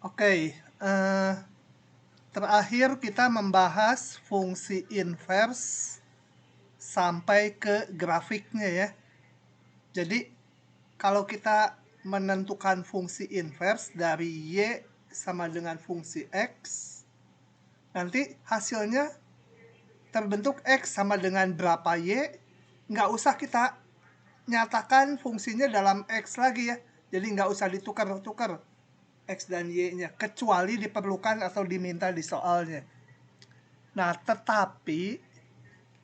Oke, terakhir kita membahas fungsi inverse sampai ke grafiknya ya. Jadi kalau kita menentukan fungsi inverse dari Y sama dengan fungsi X, nanti hasilnya terbentuk X sama dengan berapa Y, nggak usah kita nyatakan fungsinya dalam X lagi ya. Jadi nggak usah ditukar-tukar X dan Y-nya, kecuali diperlukan atau diminta di soalnya. Nah, tetapi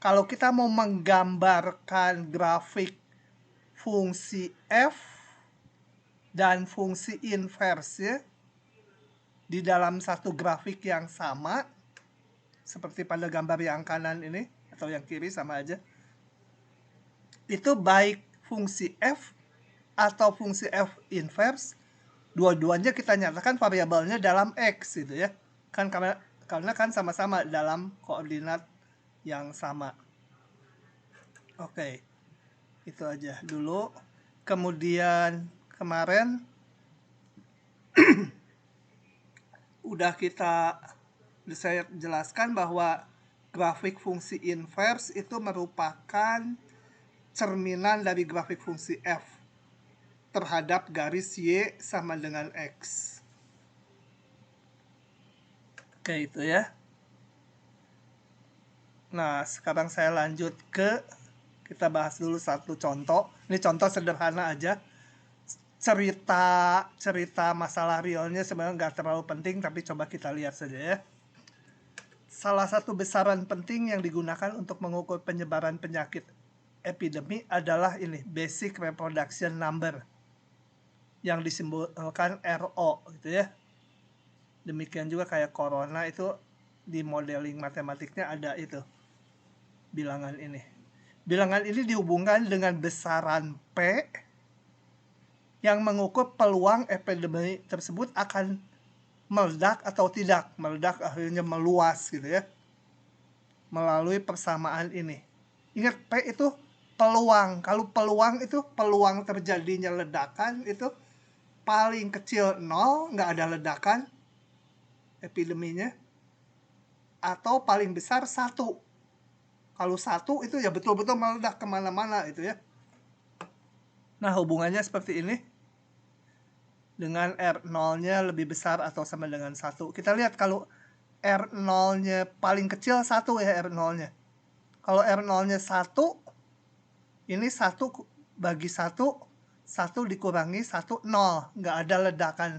kalau kita mau menggambarkan grafik fungsi F dan fungsi inverse di dalam satu grafik yang sama, seperti pada gambar yang kanan ini, atau yang kiri sama aja, itu baik fungsi F atau fungsi F inverse, dua-duanya kita nyatakan variabelnya dalam X gitu ya. Karena kan sama-sama dalam koordinat yang sama. Oke, itu aja dulu. Kemudian kemarin saya jelaskan bahwa grafik fungsi inverse itu merupakan cerminan dari grafik fungsi F terhadap garis Y sama dengan X. Oke, itu ya. Nah, sekarang saya lanjut kita bahas dulu satu contoh. Ini contoh sederhana aja. Cerita masalah realnya sebenarnya nggak terlalu penting, tapi coba kita lihat saja ya. Salah satu besaran penting yang digunakan untuk mengukur penyebaran penyakit epidemi adalah ini, basic reproduction number, yang disimbolkan RO gitu ya. Demikian juga kayak corona itu di modeling matematiknya ada itu bilangan ini. Bilangan ini dihubungkan dengan besaran P yang mengukur peluang epidemi tersebut akan meledak atau tidak. Meledak akhirnya meluas gitu ya, melalui persamaan ini. Ingat, P itu peluang. Kalau peluang itu peluang terjadinya ledakan itu paling kecil 0, nggak ada ledakan epideminya, atau paling besar 1. Kalau 1 itu ya betul-betul meledak kemana-mana itu ya. Nah, hubungannya seperti ini. Dengan R0-nya lebih besar atau sama dengan 1. Kita lihat kalau R0-nya paling kecil 1 ya R0-nya. Kalau R0-nya 1, ini 1 bagi 1, 1 dikurangi 1, 0. Nggak ada ledakan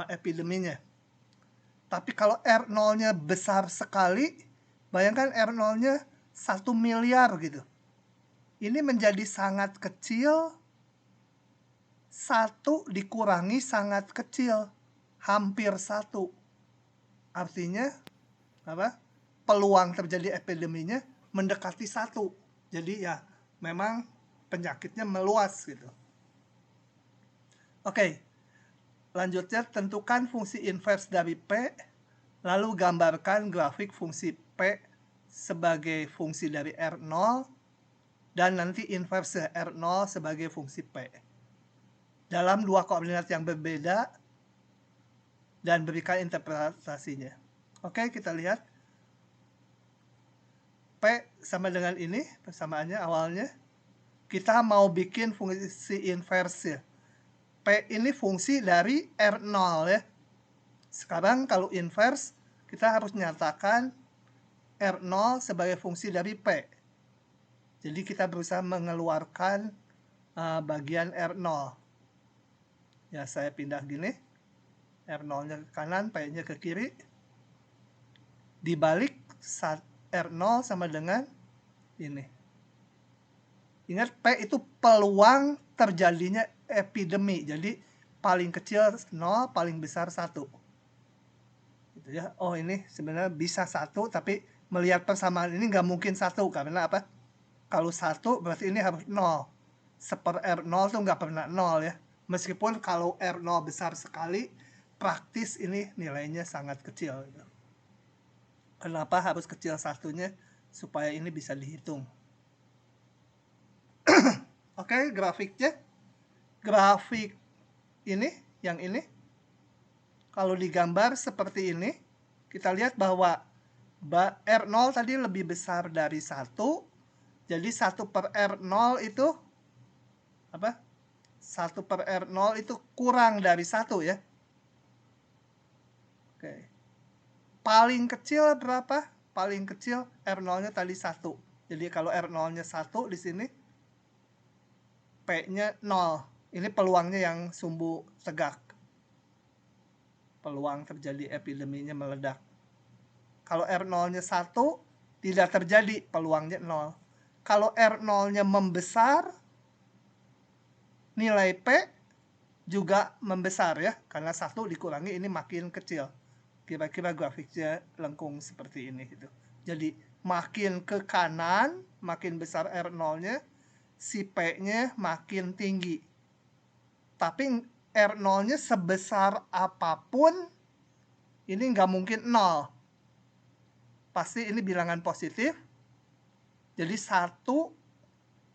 epideminya. Tapi kalau R0-nya besar sekali, bayangkan R0-nya 1 miliar gitu. Ini menjadi sangat kecil, 1 dikurangi sangat kecil, hampir 1. Artinya apa? Peluang terjadi epideminya mendekati 1. Jadi ya memang penyakitnya meluas gitu. Oke, lanjutnya tentukan fungsi inverse dari P, lalu gambarkan grafik fungsi P sebagai fungsi dari R0 dan nanti inverse R0 sebagai fungsi P dalam dua koordinat yang berbeda dan berikan interpretasinya. Oke, kita lihat. P sama dengan ini, persamaannya awalnya. Kita mau bikin fungsi inverse ya. P ini fungsi dari R0 ya. Sekarang kalau inverse, kita harus nyatakan R0 sebagai fungsi dari P. Jadi kita berusaha mengeluarkan bagian R0. Ya, saya pindah gini. R0-nya ke kanan, P-nya ke kiri. Dibalik R0 sama dengan ini. Ingat, P itu peluang terjadinya epidemi. Jadi paling kecil 0, paling besar 1. Gitu ya. Oh, ini sebenarnya bisa 1, tapi melihat persamaan ini nggak mungkin 1. Karena apa? Kalau 1 berarti ini harus 0. Seper R0 tuh nggak pernah 0 ya. Meskipun kalau R0 besar sekali, praktis ini nilainya sangat kecil. Kenapa harus kecil satunya? Supaya ini bisa dihitung. Oke, grafiknya. Grafik ini, yang ini. Kalau digambar seperti ini, kita lihat bahwa R0 tadi lebih besar dari 1. Jadi 1/R0 itu apa? 1/R0 itu kurang dari 1 ya. Oke. Paling kecil berapa? Paling kecil R0-nya tadi 1. Jadi kalau R0-nya 1 di sini, P-nya 0. Ini peluangnya yang sumbu tegak. Peluang terjadi epideminya meledak. Kalau R0-nya 1, tidak terjadi, peluangnya 0. Kalau R0-nya membesar, nilai P juga membesar ya, karena 1 dikurangi ini makin kecil. Kira-kira grafiknya lengkung seperti ini gitu. Jadi makin ke kanan, makin besar R0-nya, si P-nya makin tinggi. Tapi R0-nya sebesar apapun, ini nggak mungkin 0. Pasti ini bilangan positif. Jadi 1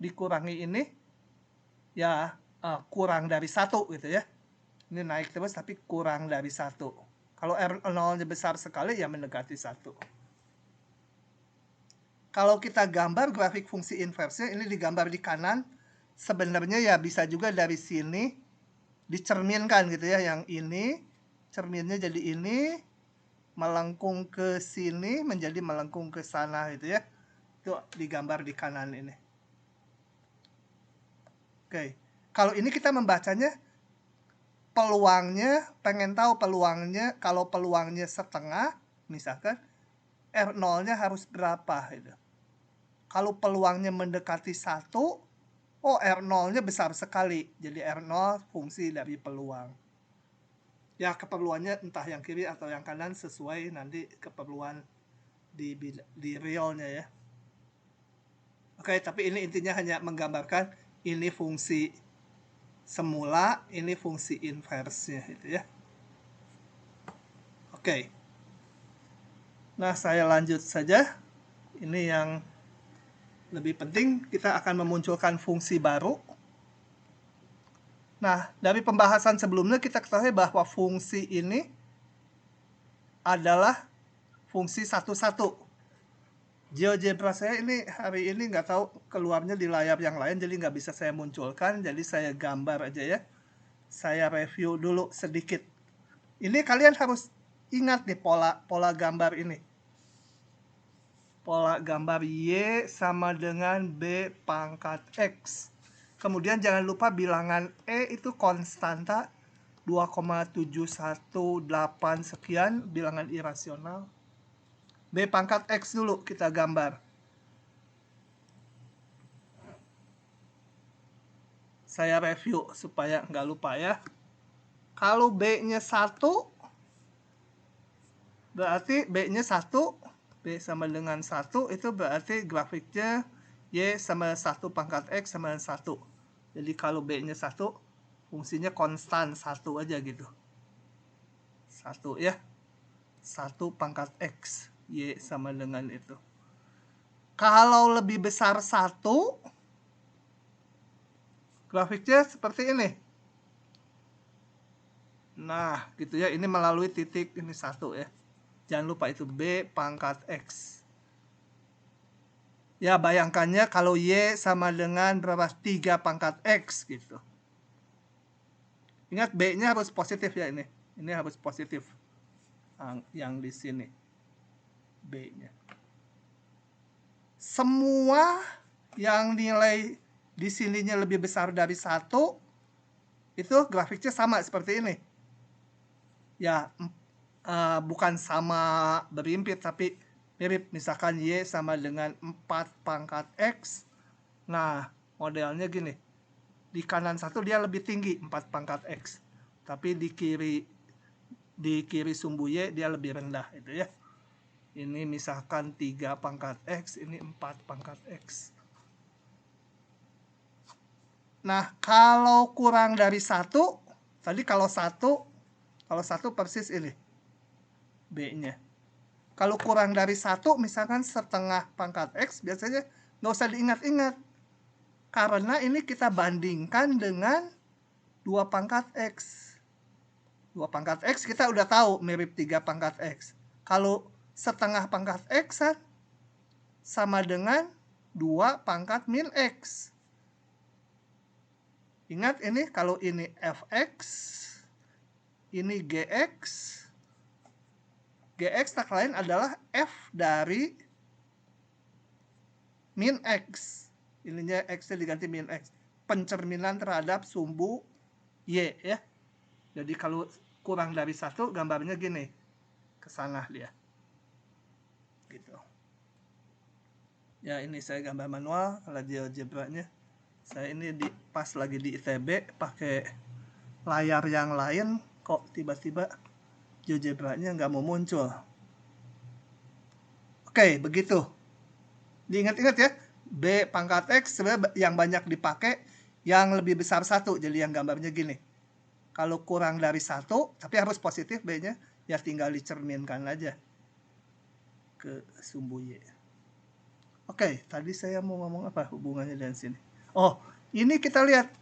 dikurangi ini, ya kurang dari 1 gitu ya. Ini naik terus tapi kurang dari 1. Kalau R0-nya besar sekali, ya mendekati 1. Kalau kita gambar grafik fungsi inversnya, ini digambar di kanan. Sebenarnya ya bisa juga dari sini dicerminkan gitu ya. Yang ini, cerminnya jadi ini, melengkung ke sini, menjadi melengkung ke sana gitu ya. Itu digambar di kanan ini. Oke. Kalau ini kita membacanya, peluangnya, pengen tahu peluangnya, kalau peluangnya setengah, misalkan, R0-nya harus berapa gitu. Kalau peluangnya mendekati 1, oh R0-nya besar sekali. Jadi R0 fungsi dari peluang. Ya keperluannya entah yang kiri atau yang kanan sesuai nanti keperluan di realnya ya. Oke, tapi ini intinya hanya menggambarkan ini fungsi semula, ini fungsi inversnya gitu ya. Oke. Nah, saya lanjut saja. Ini yang lebih penting, kita akan memunculkan fungsi baru. Nah, dari pembahasan sebelumnya kita ketahui bahwa fungsi ini adalah fungsi satu-satu. GeoGebra saya ini hari ini nggak tahu keluarnya di layar yang lain, jadi nggak bisa saya munculkan, jadi saya gambar aja ya. Saya review dulu sedikit. Ini kalian harus ingat nih pola gambar ini. Pola gambar Y sama dengan B pangkat X. Kemudian jangan lupa bilangan E itu konstanta 2,718 sekian, bilangan irasional. B pangkat X dulu kita gambar. Saya review supaya nggak lupa ya. Kalau B-nya 1, berarti B-nya 1, B sama dengan 1, itu berarti grafiknya Y sama 1 pangkat X sama dengan 1. Jadi kalau B-nya 1, fungsinya konstan 1 aja gitu. 1 ya. 1 pangkat X. Y sama dengan itu. Kalau lebih besar 1, grafiknya seperti ini. Nah, gitu ya. Ini melalui titik ini 1 ya. Jangan lupa itu B pangkat X. Ya, bayangkannya kalau Y sama dengan berapa? 3 pangkat X gitu. Ingat B-nya harus positif ya ini. Ini harus positif. Yang di sini. B-nya. Semua yang nilai di sininya lebih besar dari 1, itu grafiknya sama seperti ini. Ya, bukan sama berimpit, tapi mirip. Misalkan Y sama dengan 4 pangkat X. Nah, modelnya gini. Di kanan 1 dia lebih tinggi, 4 pangkat X. Tapi di kiri sumbu Y dia lebih rendah itu ya. Ini misalkan 3 pangkat X, ini 4 pangkat X. Nah, kalau kurang dari 1, tadi kalau 1 persis ini B-nya. Kalau kurang dari 1, misalkan setengah pangkat X, biasanya nggak usah diingat-ingat. Karena ini kita bandingkan dengan 2 pangkat X. 2 pangkat X kita udah tahu mirip 3 pangkat X. Kalau setengah pangkat X sama dengan 2 pangkat min X. Ingat ini kalau ini Fx, ini Gx. Gx tak lain adalah F dari min X. Ininya X-nya diganti min X. Pencerminan terhadap sumbu Y ya. Jadi kalau kurang dari 1 gambarnya gini. Kesana dia. Gitu. Ya ini saya gambar manual kalau GeoGebra-nya. Saya ini pas lagi di ITB pakai layar yang lain kok tiba-tiba GeoGebra-nya nggak mau muncul. Oke, begitu. Diingat-ingat ya, B pangkat X sebenarnya yang banyak dipakai yang lebih besar 1. Jadi yang gambarnya gini. Kalau kurang dari 1, tapi harus positif B-nya, ya tinggal dicerminkan aja ke sumbu Y. Oke, tadi saya mau ngomong apa hubungannya dengan sini. Oh, ini kita lihat.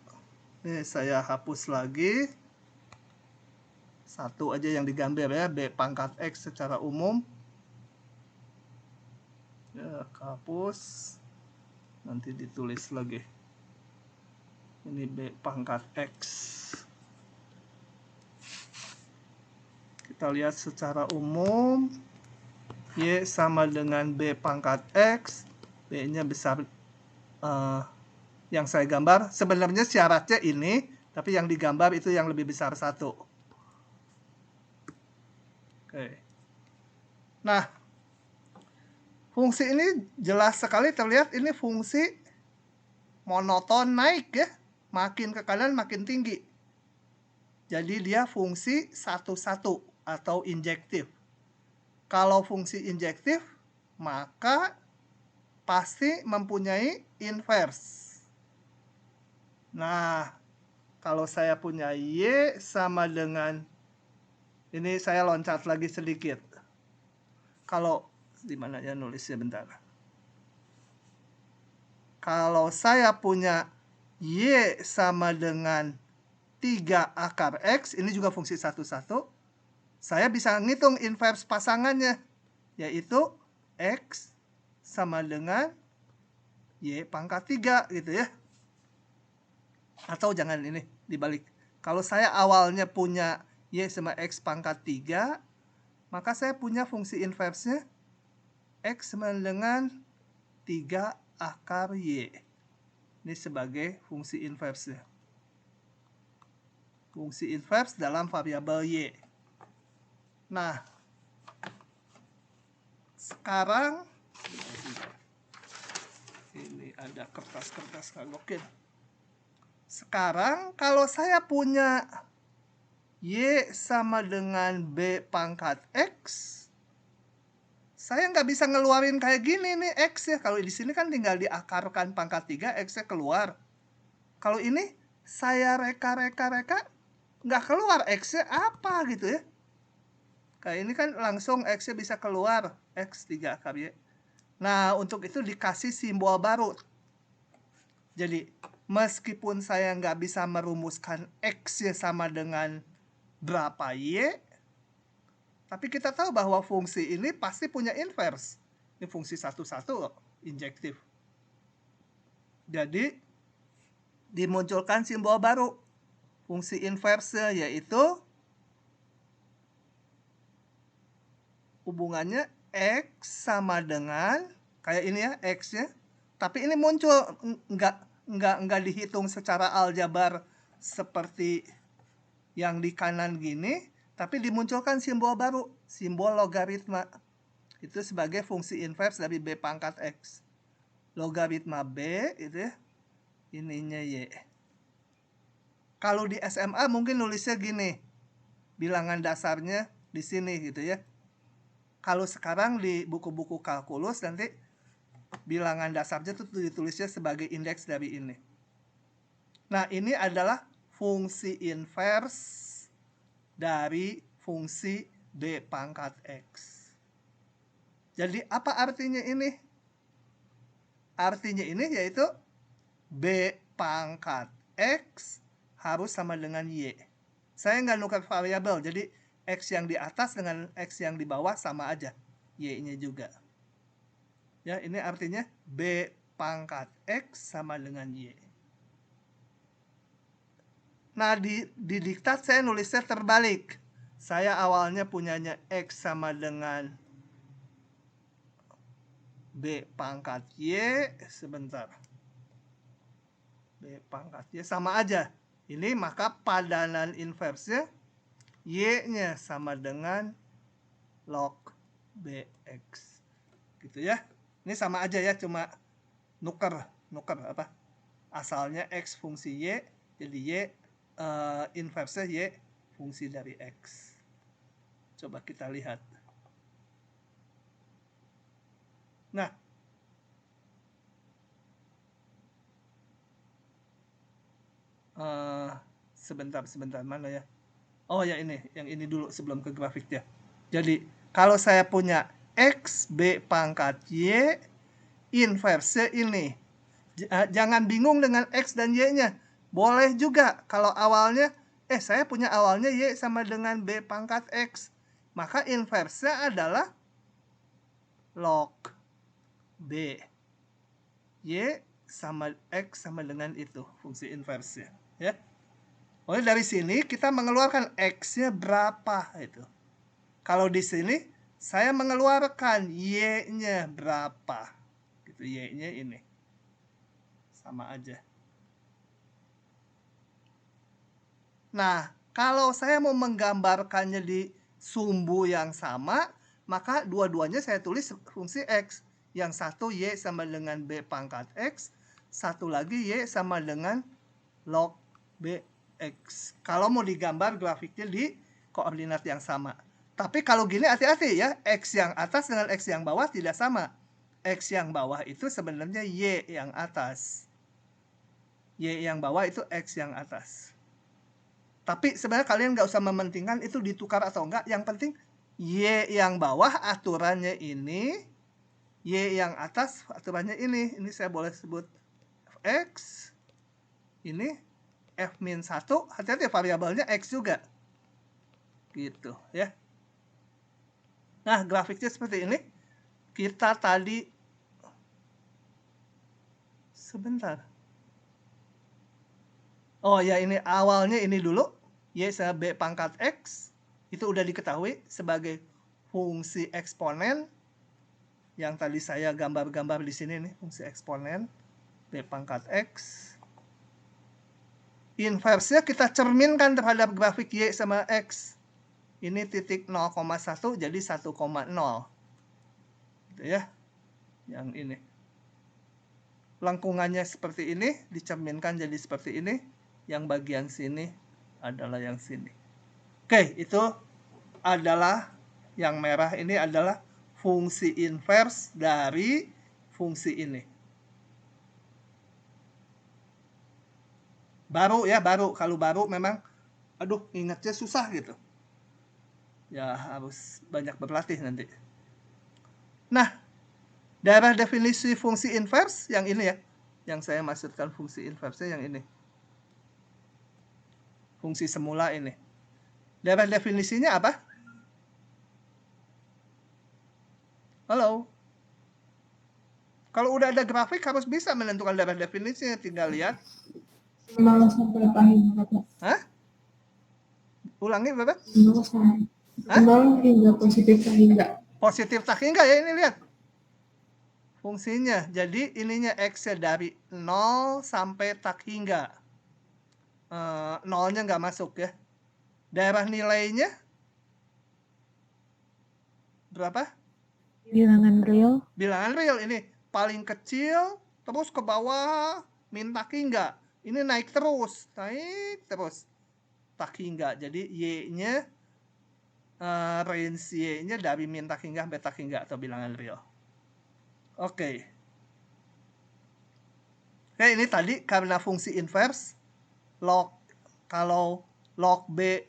Nih, saya hapus lagi. 1 aja yang digambar ya, B pangkat X secara umum. Ya, hapus. Nanti ditulis lagi. Ini B pangkat X. Kita lihat secara umum. Y sama dengan B pangkat X. B-nya besar yang saya gambar. Sebenarnya syaratnya ini, tapi yang digambar itu yang lebih besar 1. Oke. Nah, fungsi ini jelas sekali terlihat ini fungsi monoton naik ya. Makin ke kanan makin tinggi. Jadi dia fungsi 1-1 atau injektif. Kalau fungsi injektif, maka pasti mempunyai inverse. Nah, kalau saya punya Y sama dengan, ini saya loncat lagi sedikit. Kalau, di mana ya nulisnya bentar. Kalau saya punya Y sama dengan 3 akar X, ini juga fungsi 1-1, saya bisa ngitung inverse pasangannya, yaitu X sama dengan Y pangkat 3 gitu ya. Atau jangan ini, dibalik. Kalau saya awalnya punya Y sama X pangkat 3, maka saya punya fungsi inverse-nya X sama dengan 3 akar Y. Ini sebagai fungsi inverse-nya. Fungsi inverse dalam variabel Y. Nah, sekarang ini ada kertas-kertas kagokin. Sekarang kalau saya punya Y sama dengan B pangkat X, saya nggak bisa ngeluarin kayak gini nih X ya. Kalau di sini kan tinggal diakarkan pangkat 3, X-nya keluar. Kalau ini saya reka, nggak keluar X-nya apa gitu ya. Kayak ini kan langsung X-nya bisa keluar, X 3 akar Y. Nah, untuk itu dikasih simbol baru. Jadi, meskipun saya nggak bisa merumuskan X-nya sama dengan berapa Y, tapi kita tahu bahwa fungsi ini pasti punya inverse. Ini fungsi 1-1 loh, injektif. Jadi, dimunculkan simbol baru. Fungsi inverse yaitu hubungannya X sama dengan kayak ini ya, X-nya. Tapi ini muncul nggak dihitung secara aljabar seperti yang di kanan gini, tapi dimunculkan simbol baru, simbol logaritma. Itu sebagai fungsi inverse dari B pangkat X. Logaritma B itu ya, ininya Y. Kalau di SMA mungkin nulisnya gini, bilangan dasarnya di sini gitu ya. Kalau sekarang di buku-buku kalkulus nanti bilangan dasarnya itu ditulisnya sebagai indeks dari ini. Nah, ini adalah fungsi inverse dari fungsi B pangkat X. Jadi apa artinya ini? Artinya ini yaitu B pangkat X harus sama dengan Y. Saya nggak nukar variabel, jadi X yang di atas dengan X yang di bawah sama aja. Y-nya juga. Ya, ini artinya B pangkat X sama dengan Y. Nah, di diktat saya nulisnya terbalik. Saya awalnya punyanya X sama dengan B pangkat Y. Sebentar. B pangkat Y sama aja. Ini maka padanan inversnya Y-nya sama dengan log BX. Gitu ya. Ini sama aja ya, cuma nuker apa? Asalnya X fungsi Y, jadi Y inversnya Y fungsi dari X. Coba kita lihat. Nah, sebentar mana ya? Oh ya, ini yang ini dulu sebelum ke grafiknya. Jadi kalau saya punya X B pangkat Y, inverse ini. Jangan bingung dengan X dan Y-nya. Boleh juga kalau awalnya, saya punya awalnya Y sama dengan B pangkat X. Maka inverse adalah log B. Y sama X sama dengan itu, fungsi inverse. Ya. Oleh dari sini kita mengeluarkan X-nya berapa itu. Kalau di sini saya mengeluarkan Y-nya berapa. Gitu, Y-nya ini. Sama aja. Nah, kalau saya mau menggambarkannya di sumbu yang sama, maka dua-duanya saya tulis fungsi X. Yang satu Y sama dengan B pangkat X, satu lagi Y sama dengan log BX. Kalau mau digambar grafiknya di koordinat yang sama. Tapi kalau gini hati-hati ya, X yang atas dengan X yang bawah tidak sama. X yang bawah itu sebenarnya Y yang atas. Y yang bawah itu X yang atas. Tapi sebenarnya kalian nggak usah mementingkan itu ditukar atau enggak. Yang penting Y yang bawah aturannya ini, Y yang atas aturannya ini. Ini saya boleh sebut X. Ini F-1. Hati-hati variabelnya X juga. Gitu ya. Nah, grafiknya seperti ini. Kita tadi sebentar. Oh ya, ini awalnya ini dulu. Y sama B pangkat X. Itu udah diketahui sebagai fungsi eksponen. Yang tadi saya gambar-gambar di sini nih, fungsi eksponen. B pangkat X. Inversnya kita cerminkan terhadap grafik Y sama X. Ini titik 0,1 jadi 1,0. Gitu ya. Yang ini. Lengkungannya seperti ini, dicerminkan jadi seperti ini. Yang bagian sini adalah yang sini. Oke, itu adalah yang merah ini adalah fungsi inverse dari fungsi ini. Baru ya, baru. Kalau baru memang, aduh, ingatnya susah gitu. Ya, harus banyak berlatih nanti. Nah, daerah definisi fungsi inverse yang ini ya. Yang saya maksudkan fungsi inverse yang ini. Fungsi semula ini. Daerah definisinya apa? Halo? Kalau udah ada grafik harus bisa menentukan daerah definisinya. Tinggal lihat. 0 sampai tahingga. Hah? Ulangi berapa? 0 hingga positif tahingga. Positif tak hingga ya, ini lihat. Fungsinya. Jadi ininya X dari 0 sampai tak hingga. 0-nya nggak masuk ya. Daerah nilainya berapa? Bilangan real. Bilangan real ini paling kecil terus ke bawah min tak hingga. Ini naik terus tak hingga. Jadi Y-nya range Y-nya dari min tak hingga sampai tak hingga atau bilangan real. Oke. Oke, ini tadi karena fungsi inverse kalau log B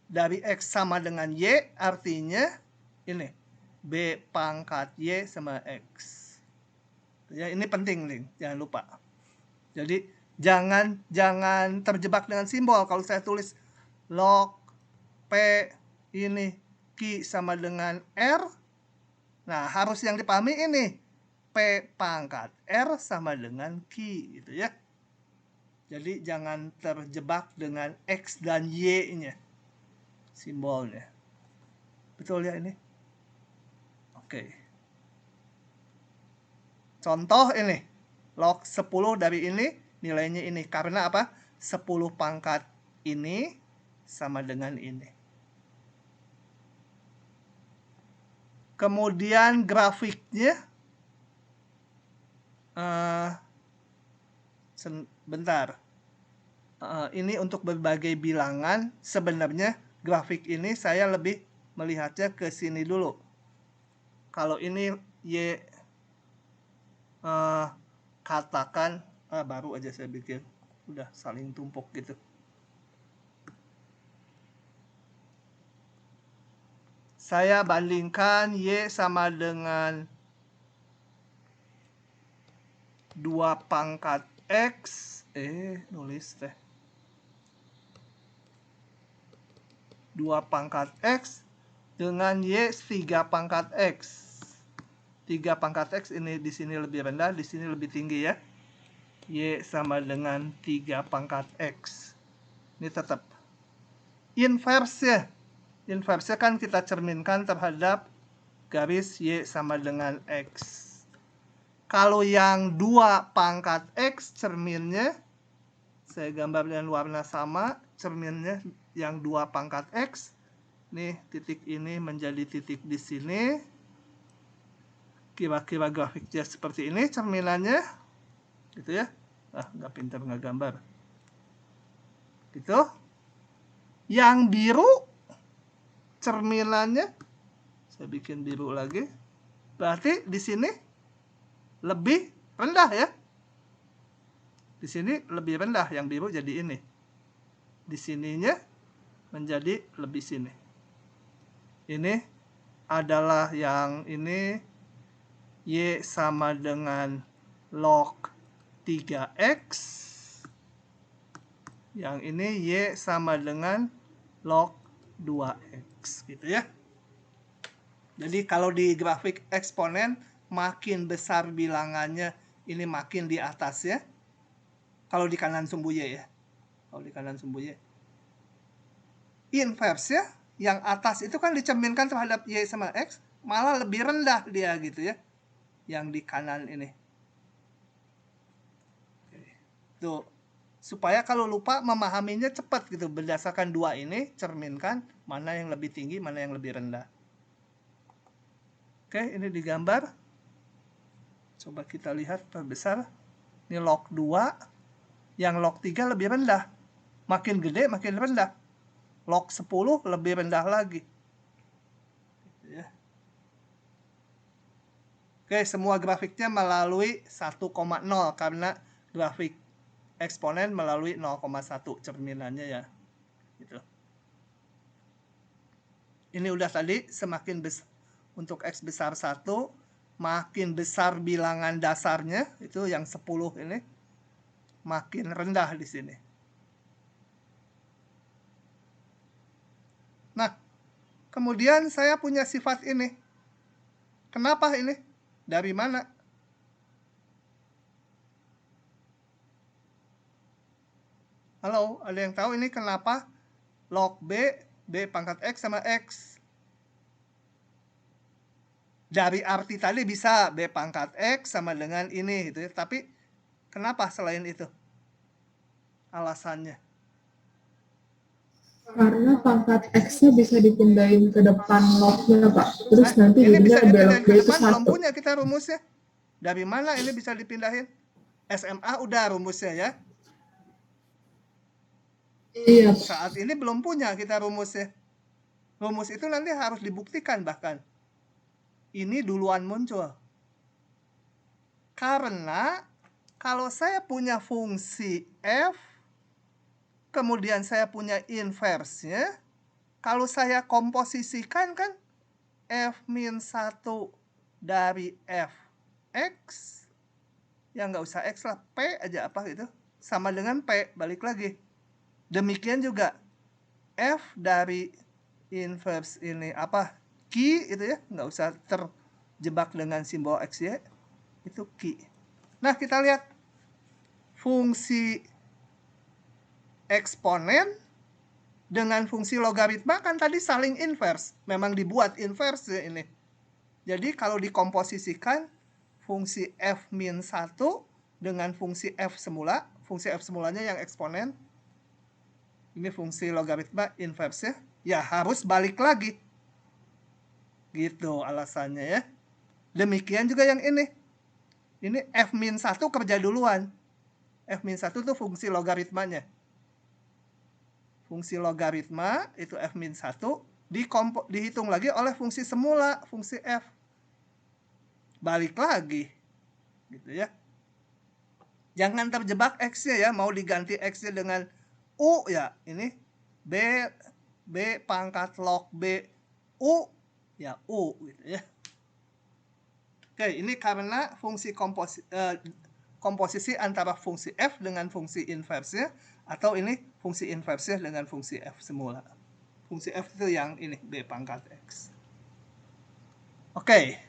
dari X sama dengan Y, artinya ini B pangkat Y sama X. Ya, ini penting nih, jangan lupa. Jadi Jangan terjebak dengan simbol. Kalau saya tulis log P ini Q sama dengan R, nah harus yang dipahami ini P pangkat R sama dengan Q gitu ya. Jadi jangan terjebak dengan X dan Y-nya simbolnya. Betul ya ini? Oke. Contoh ini, log 10 dari ini nilainya ini. Karena apa? 10 pangkat ini sama dengan ini. Kemudian grafiknya, bentar. Ini untuk berbagai bilangan. Sebenarnya grafik ini saya lebih melihatnya ke sini dulu. Kalau ini Y, katakan baru aja saya bikin, udah saling tumpuk gitu. Saya bandingkan Y sama dengan 2 pangkat X, nulis teh 2 pangkat X dengan Y 3 pangkat X. 3 pangkat X ini di sini lebih rendah, di sini lebih tinggi ya. Y sama dengan 3 pangkat X. Ini tetap inverse. Inverse kan kita cerminkan terhadap garis Y sama dengan X. Kalau yang 2 pangkat X cerminnya, saya gambar dengan warna sama, cerminnya yang 2 pangkat X. Nih, titik ini menjadi titik di sini. Kira-kira grafiknya seperti ini cerminannya. Gitu ya. Nggak pintar nggak gambar. Gitu. Yang biru cerminannya, saya bikin biru lagi. Berarti di sini lebih rendah ya. Di sini lebih rendah, yang biru jadi ini. Di sininya menjadi lebih sini. Ini adalah yang ini Y sama dengan log 3X. Yang ini Y sama dengan log 2X gitu ya. Jadi kalau di grafik eksponen makin besar bilangannya, ini makin di atas ya. Kalau di kanan sumbu Y ya. Kalau di kanan sumbu Y. Inverse ya, yang atas itu kan dicerminkan terhadap Y sama X, malah lebih rendah dia gitu ya. Yang di kanan ini. Tuh. Supaya kalau lupa memahaminya cepat gitu. Berdasarkan dua ini, cerminkan mana yang lebih tinggi, mana yang lebih rendah. Oke, ini digambar. Coba kita lihat perbesar. Ini log 2. Yang log 3 lebih rendah. Makin gede, makin rendah. Log 10 lebih rendah lagi. Ya. Oke, semua grafiknya melalui 1,0 karena grafik eksponen melalui 0,1 cerminannya ya. Gitu. Ini udah tadi semakin besar untuk X besar 1, makin besar bilangan dasarnya, itu yang 10 ini, makin rendah di sini. Nah, kemudian saya punya sifat ini. Kenapa ini? Dari mana? Halo, ada yang tahu ini kenapa? Log B, B pangkat X sama X. Dari arti tadi bisa B pangkat X sama dengan ini gitu ya. Tapi kenapa selain itu? Alasannya. Karena pangkat X-nya bisa dipindahin ke depan log-nya, Pak. Terus nanti ini bisa jadinya dipindahin belok ke B itu depan, belum 1. punya kita rumusnya. Dari mana ini bisa dipindahin? SMA udah rumusnya ya. Iya, Pak. Saat ini belum punya kita rumusnya. Rumus itu nanti harus dibuktikan bahkan. Ini duluan muncul. Karena kalau saya punya fungsi F, kemudian saya punya inverse-nya, kalau saya komposisikan kan F-1 dari Fx, ya nggak usah X lah, P aja apa gitu, sama dengan P, balik lagi. Demikian juga F dari inverse ini apa? Q itu ya, nggak usah terjebak dengan simbol XY, itu Q. Nah, kita lihat fungsi eksponen dengan fungsi logaritma kan tadi saling inverse. Memang dibuat inverse ya ini. Jadi kalau dikomposisikan fungsi F-1 dengan fungsi F semula, fungsi F semulanya yang eksponen, ini fungsi logaritma inverse ya harus balik lagi. Gitu alasannya ya. Demikian juga yang ini. Ini F-1 kerja duluan. F-1 itu fungsi logaritmanya. Fungsi logaritma itu F-1 dihitung lagi oleh fungsi semula, fungsi F. Balik lagi. Gitu ya. Jangan terjebak X-nya ya, mau diganti X-nya dengan U ya. Ini B pangkat log B U ya U gitu ya. Oke, ini karena fungsi komposisi antara fungsi F dengan fungsi inverse atau ini fungsi inverse dengan fungsi F semula. Fungsi F itu yang ini B pangkat X. Oke.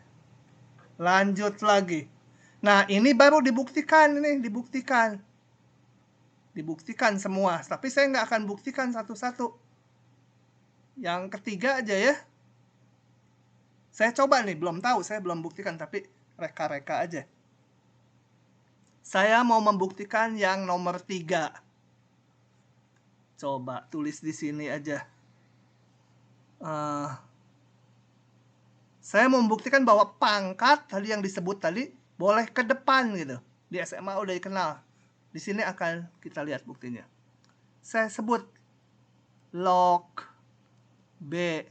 Lanjut lagi. Nah, ini baru dibuktikan ini, dibuktikan semua, tapi saya nggak akan buktikan satu-satu. Yang ketiga aja ya. Saya coba nih, belum tahu, saya belum buktikan, tapi reka-reka aja. Saya mau membuktikan yang nomor 3. Coba tulis di sini aja. Saya mau membuktikan bahwa pangkat tadi yang disebut tadi boleh ke depan gitu. Di SMA udah dikenal. Di sini akan kita lihat buktinya. Saya sebut log B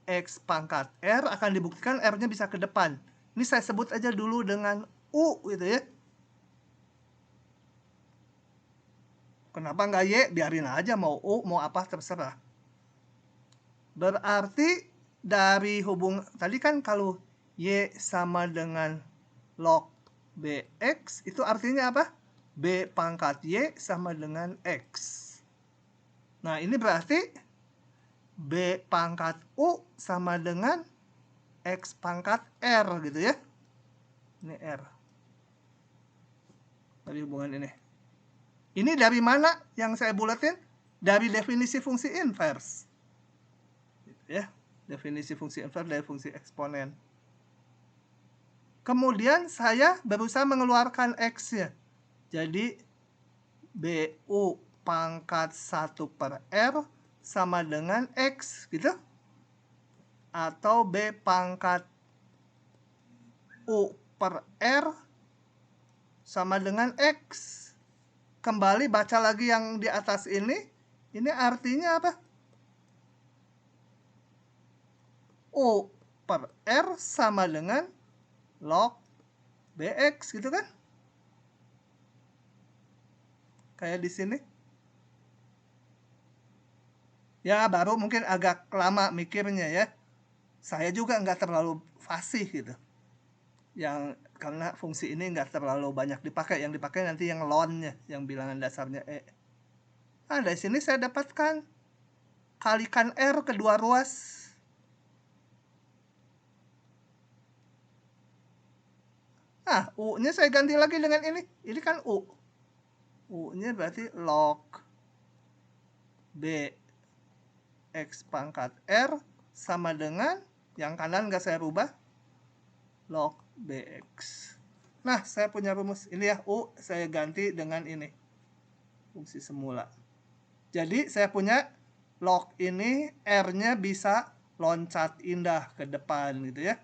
X pangkat R akan dibuktikan R-nya bisa ke depan. Ini saya sebut aja dulu dengan U gitu ya. Kenapa nggak Y? Biarin aja, mau U, mau apa terserah. Berarti dari tadi kan kalau Y sama dengan log BX, itu artinya apa? B pangkat Y sama dengan X. Nah, ini berarti B pangkat U sama dengan X pangkat R gitu ya. Ini R. Dari hubungan ini. Ini dari mana yang saya bulatin? Dari definisi fungsi inverse. Gitu ya. Definisi fungsi inverse dari fungsi eksponen. Kemudian saya berusaha mengeluarkan X-nya. Jadi BU pangkat 1 per R sama dengan X gitu. Atau B pangkat U per R sama dengan X. Kembali baca lagi yang di atas ini. Ini artinya apa? U per R sama dengan log BX gitu kan? Kayak di sini. Ya baru mungkin agak lama mikirnya ya. Saya juga nggak terlalu fasih gitu. Karena fungsi ini nggak terlalu banyak dipakai. Yang dipakai nanti yang ln-nya, yang bilangan dasarnya E. Nah, dari sini saya dapatkan kalikan R kedua ruas. Nah, U-nya saya ganti lagi dengan ini. Ini kan U. U-nya berarti log B X pangkat R sama dengan yang kanan nggak saya rubah, log BX. Nah, saya punya rumus. Ini ya, U saya ganti dengan ini. Fungsi semula. Jadi, saya punya log ini, R-nya bisa loncat indah ke depan gitu ya.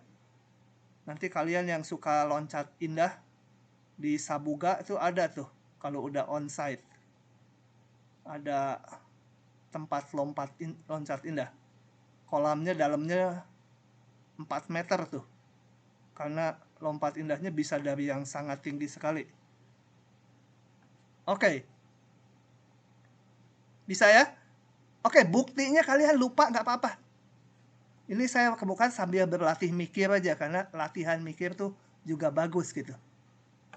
Nanti kalian yang suka loncat indah di Sabuga itu ada tuh. Kalau udah onsite. Ada tempat loncat indah. Kolamnya dalamnya 4 meter tuh. Karena lompat indahnya bisa dari yang sangat tinggi sekali. Oke. Bisa ya? Oke, buktinya kalian lupa nggak apa-apa. Ini saya kebukaan sambil berlatih mikir aja. Karena latihan mikir tuh juga bagus gitu.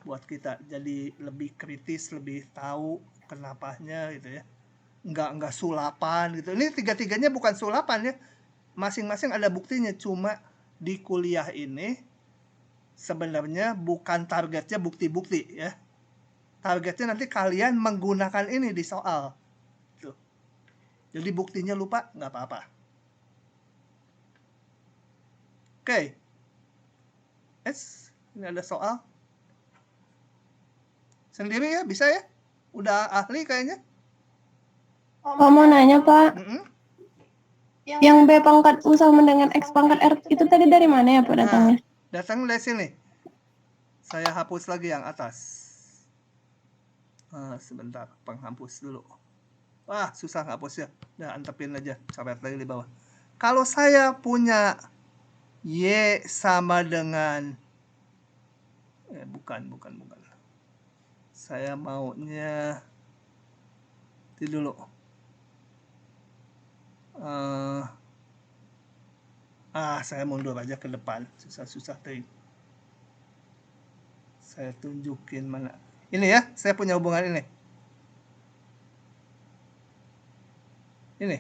Buat kita jadi lebih kritis, lebih tahu kenapanya gitu ya. Enggak sulapan gitu. Ini tiga-tiganya bukan sulapan ya. Masing-masing ada buktinya. Cuma di kuliah ini sebenarnya bukan targetnya bukti-bukti ya. Targetnya nanti kalian menggunakan ini di soal. Tuh. Jadi buktinya lupa, nggak apa-apa. Oke. Ini ada soal. Sendiri ya, bisa ya? Udah ahli kayaknya? Pak mau nanya Pak, Mm-mm. yang B pangkat U sama dengan X pangkat R itu tadi dari mana ya Pak datangnya? Datang dari sini. Saya hapus lagi yang atas. Sebentar, penghapus dulu. Wah, susah hapusnya. Udah antepin aja, coret lagi di bawah. Kalau saya punya Y sama dengan bukan. Saya maunya itu dulu. Saya mundur aja ke depan. Susah tuh. Saya tunjukin mana. Ini ya, saya punya hubungan ini. Ini.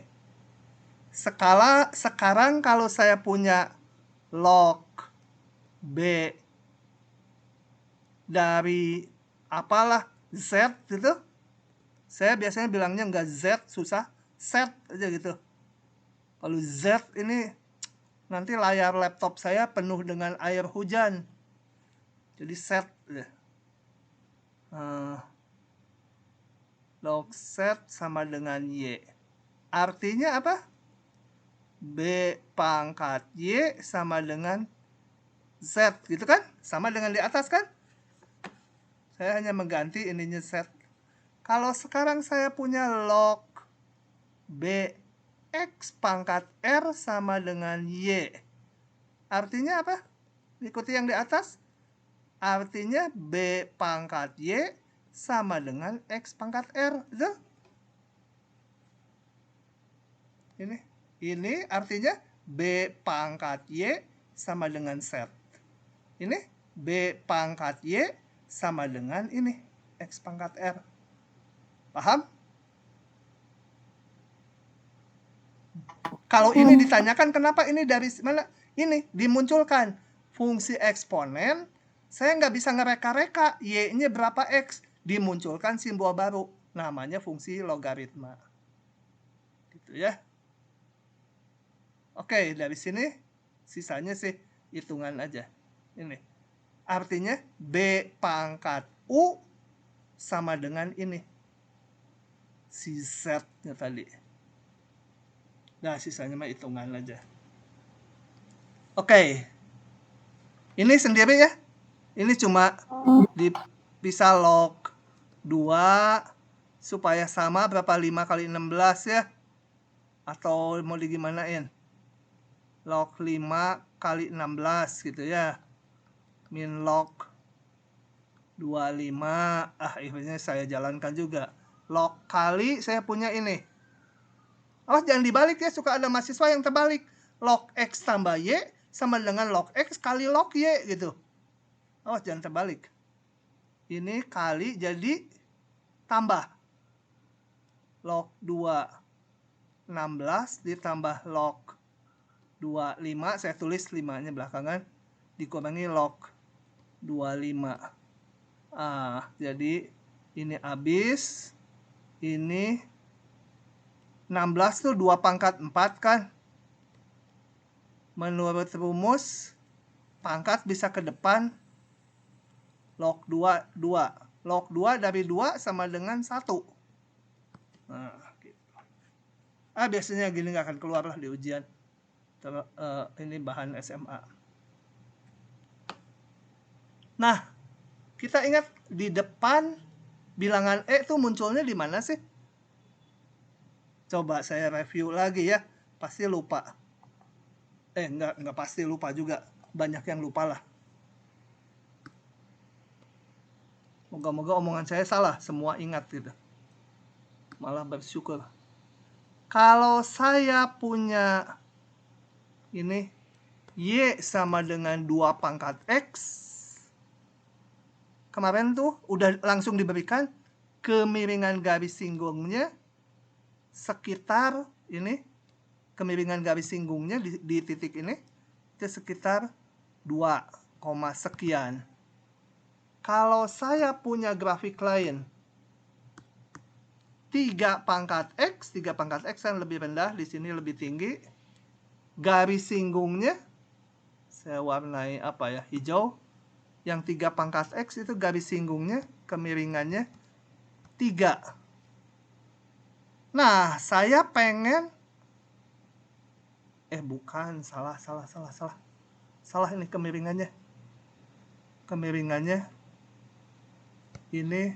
Sekarang kalau saya punya log B dari apalah Z gitu, saya biasanya bilangnya nggak Z, susah, set aja gitu. Kalau Z ini nanti layar laptop saya penuh dengan air hujan, jadi set ya. Log set sama dengan Y, artinya apa? B pangkat Y sama dengan Z gitu kan, sama dengan di atas kan. Saya hanya mengganti ininya set. Kalau sekarang saya punya log B X pangkat R sama dengan Y, artinya apa? Ikuti yang di atas. Artinya B pangkat Y sama dengan X pangkat R. Betul? Ini artinya B pangkat Y sama dengan Z. Ini B pangkat Y sama dengan ini X pangkat R. Paham? Kalau ini ditanyakan kenapa ini dari mana? Ini dimunculkan fungsi eksponen. Saya nggak bisa ngereka-reka Y-nya berapa X. Dimunculkan simbol baru. Namanya fungsi logaritma. Gitu ya. Oke, dari sini sisanya sih hitungan aja. Ini. Artinya B pangkat U sama dengan ini. Si Z-nya tadi. Nah, sisanya mah hitungan aja. Oke. Ini sendiri ya. Ini cuma bisa log 2 supaya sama berapa 5 kali 16 ya. Atau mau digimanain. Log 5 kali 16 gitu ya. Min log 25. Akhirnya saya jalankan juga. Log kali saya punya ini. Jangan dibalik ya, suka ada mahasiswa yang terbalik. Log X tambah Y sama dengan log X kali log Y gitu. Jangan terbalik. Ini kali jadi tambah. Log 2 16 ditambah log 25, saya tulis 5-nya belakangan, dikurangi log 25. Jadi ini habis. Ini 16 tuh 2 pangkat 4 kan. Menurut rumus, pangkat bisa ke depan. Log 2, 2. Log 2 dari 2 sama dengan 1. Gitu. Biasanya gini nggak akan keluar lah di ujian. Ini bahan SMA. Nah, kita ingat di depan bilangan E tuh munculnya di mana sih? Coba saya review lagi ya. Pasti lupa. Enggak pasti lupa juga. Banyak yang lupa lah. Moga-moga omongan saya salah. Semua ingat gitu. Malah bersyukur. Kalau saya punya ini Y sama dengan 2 pangkat X. Kemarin tuh udah langsung diberikan kemiringan garis singgungnya sekitar ini, kemiringan garis singgungnya di titik ini itu sekitar 2, sekian. Kalau saya punya grafik lain 3 pangkat X kan lebih rendah, di sini lebih tinggi. Garis singgungnya saya warnai apa ya, hijau. Yang 3 pangkat X itu garis singgungnya kemiringannya 3. Nah, saya pengen bukan, salah ini kemiringannya. Kemiringannya ini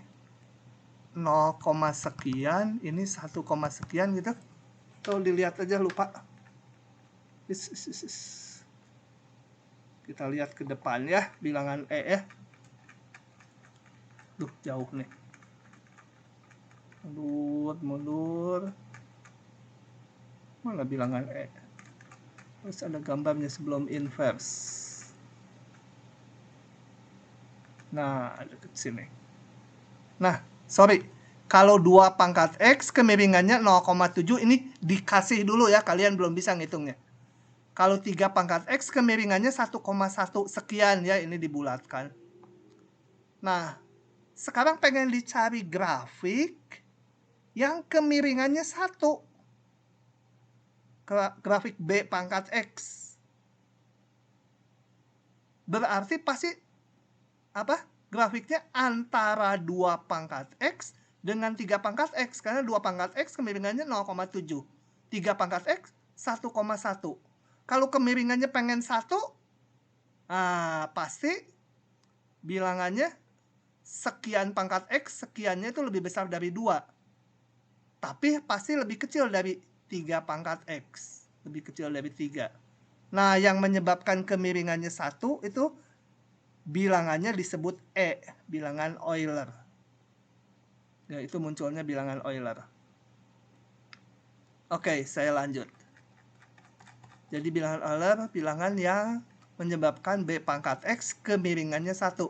0, sekian, ini 1, sekian gitu. Kalau dilihat aja lupa. Kita lihat ke depan ya, bilangan E ya. Duh, jauh nih. Mundur. Mana bilangan E? Terus ada gambarnya sebelum inverse. Nah, dekat sini. Nah, sorry. Kalau 2 pangkat X kemiringannya 0,7, ini dikasih dulu ya, kalian belum bisa ngitungnya. Kalau 3 pangkat X kemiringannya 1,1 sekian ya, ini dibulatkan. Nah, sekarang pengen dicari grafik yang kemiringannya 1. Grafik B pangkat X. Berarti pasti apa? Grafiknya antara 2 pangkat X dengan 3 pangkat X. Karena 2 pangkat X kemiringannya 0,7. 3 pangkat X 1,1. Kalau kemiringannya pengen 1, pasti bilangannya sekian pangkat X, sekiannya itu lebih besar dari 2. Tapi pasti lebih kecil dari 3 pangkat X. Lebih kecil dari 3. Nah, yang menyebabkan kemiringannya 1 itu bilangannya disebut E, bilangan Euler. Ya, itu munculnya bilangan Euler. Oke, saya lanjut. Jadi bilangan Euler, bilangan yang menyebabkan B pangkat X kemiringannya 1.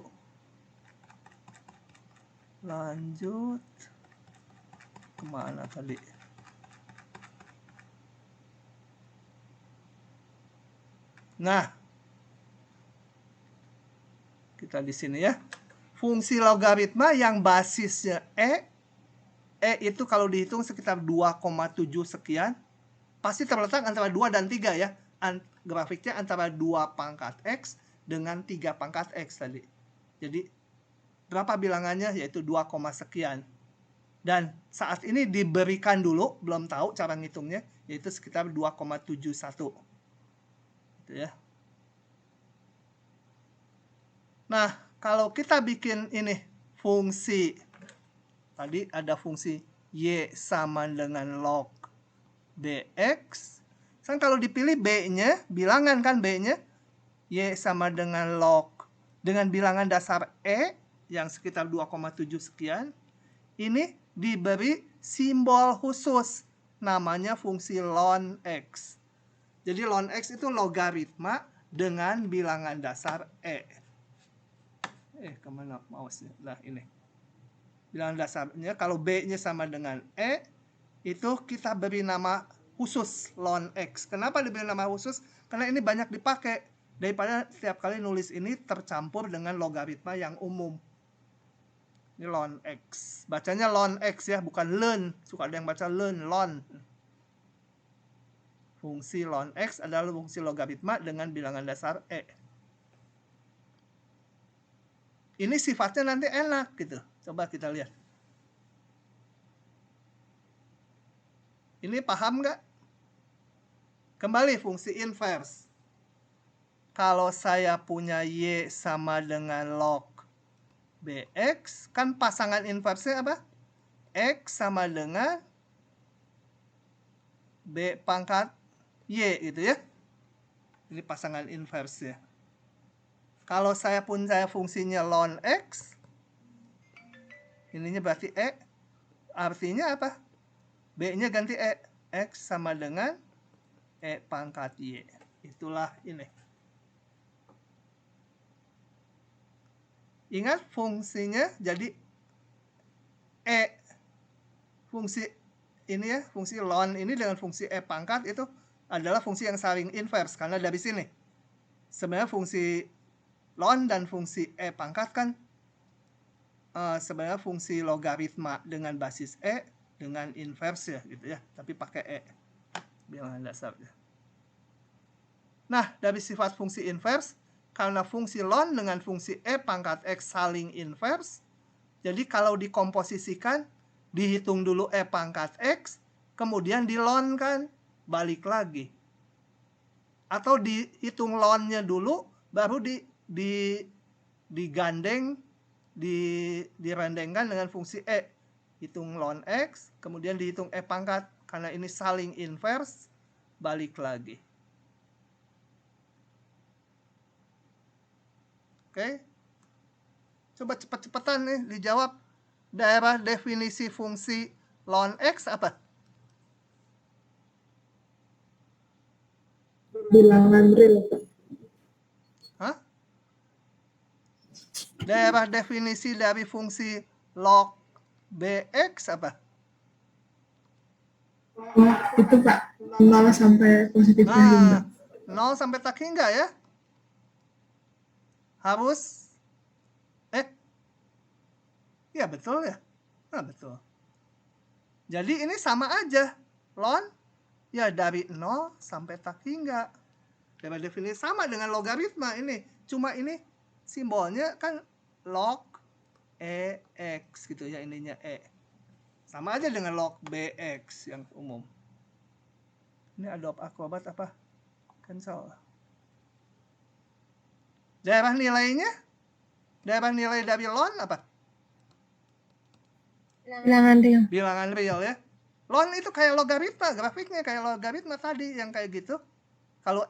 Lanjut. Kemana tadi? Nah, kita di sini ya. Fungsi logaritma yang basisnya E itu kalau dihitung sekitar 2,7 sekian. Pasti terletak antara 2 dan 3 ya. Grafiknya antara 2 pangkat X dengan 3 pangkat X tadi. Jadi, berapa bilangannya? Yaitu 2, sekian. Dan saat ini diberikan dulu, belum tahu cara ngitungnya, yaitu sekitar 2,71. Gitu ya. Nah, kalau kita bikin ini fungsi, tadi ada fungsi Y sama dengan log BX. Kan kalau dipilih B-nya, bilangan kan B-nya, Y sama dengan log, dengan bilangan dasar E, yang sekitar 2,7 sekian, ini diberi simbol khusus, namanya fungsi ln X. Jadi ln X itu logaritma dengan bilangan dasar E. Kemana mouse-nya? Nah, ini. Bilangan dasarnya, kalau B-nya sama dengan E, itu kita beri nama khusus ln X. Kenapa diberi nama khusus? Karena ini banyak dipakai. Daripada setiap kali nulis ini tercampur dengan logaritma yang umum. Ini ln X. Bacanya ln X ya, bukan ln. Suka ada yang baca ln. Fungsi ln X adalah fungsi logaritma dengan bilangan dasar E. Ini sifatnya nanti enak gitu. Coba kita lihat. Ini paham nggak? Kembali fungsi inverse. Kalau saya punya Y sama dengan log BX, kan pasangan inversnya apa? X sama dengan B pangkat Y gitu ya. Ini pasangan inverse ya. Kalau saya punya fungsinya ln X, ininya berarti E, artinya apa? B-nya ganti E, X sama dengan E pangkat Y. Itulah ini. Ingat fungsinya, jadi E fungsi ini ya, fungsi ln ini dengan fungsi E pangkat itu adalah fungsi yang saling inverse. Karena dari sini sebenarnya fungsi ln dan fungsi E pangkat kan sebenarnya fungsi logaritma dengan basis E dengan inverse ya gitu ya, tapi pakai E bilangan dasarnya. Nah, dari sifat fungsi inverse, karena fungsi ln dengan fungsi E pangkat X saling inverse, jadi kalau dikomposisikan, dihitung dulu E pangkat X, kemudian di ln kan, balik lagi. Atau dihitung ln-nya dulu, baru digandeng, direndengkan dengan fungsi E. Hitung ln X, kemudian dihitung E pangkat, karena ini saling inverse, balik lagi. Oke, coba cepet-cepetan nih dijawab. Daerah definisi fungsi ln X apa? Bilangan real, Pak. Hah? Daerah definisi dari fungsi log Bx apa? Oh, itu Pak, 0 sampai positif hingga. 0 sampai tak hingga ya. Harus ya betul ya. Nah, betul. Jadi ini sama aja. Ln ya dari 0 sampai tak hingga. Daerah definisi sama dengan logaritma ini. Cuma ini simbolnya kan log EX gitu ya, ininya E. Sama aja dengan log BX yang umum. Ini Adobe Acrobat apa? Cancel. Daerah nilainya? Daerah nilai dari ln apa? Bilangan real. Bilangan real ya. Ln itu kayak logaritma, grafiknya kayak logaritma tadi yang kayak gitu. Kalau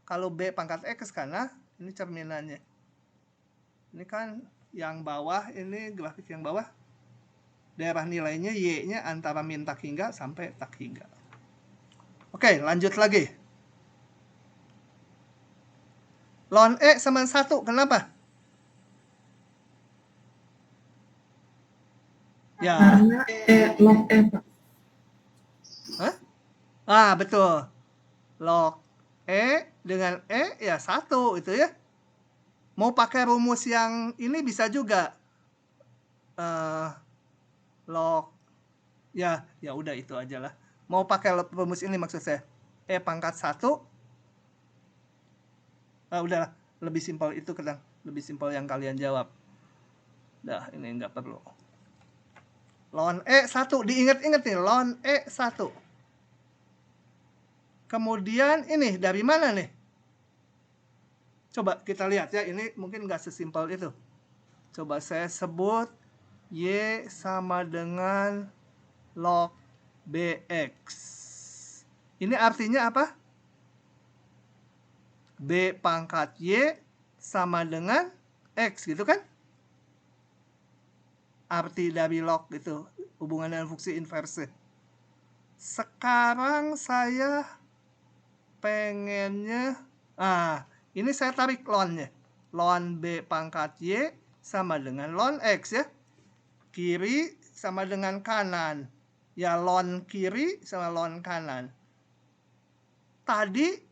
kalau B pangkat X karena ini cerminannya. Ini kan yang bawah, ini grafik yang bawah. Daerah nilainya Y-nya antara min tak hingga sampai tak hingga. Oke, lanjut lagi. Ln E sama 1, kenapa? Ya. Karena log E, Pak. Hah? Betul. Log E dengan E ya 1 itu ya. Mau pakai rumus yang ini bisa juga. Log ya udah itu aja lah. Mau pakai rumus ini maksud saya. E pangkat 1. Udahlah, lebih simpel itu kadang. Lebih simpel yang kalian jawab. Dah, ini nggak perlu. Ln E 1, diingat-ingat nih, ln E 1. Kemudian ini dari mana nih? Coba kita lihat ya, ini mungkin nggak sesimpel itu. Coba saya sebut Y sama dengan log BX. Ini artinya apa? B pangkat Y sama dengan X gitu kan? Arti dari log itu, hubungan dengan fungsi inverse. Sekarang saya pengennya, ini saya tarik ln-nya. Ln B pangkat Y sama dengan ln X ya. Kiri sama dengan kanan. Ya ln kiri sama ln kanan. Tadi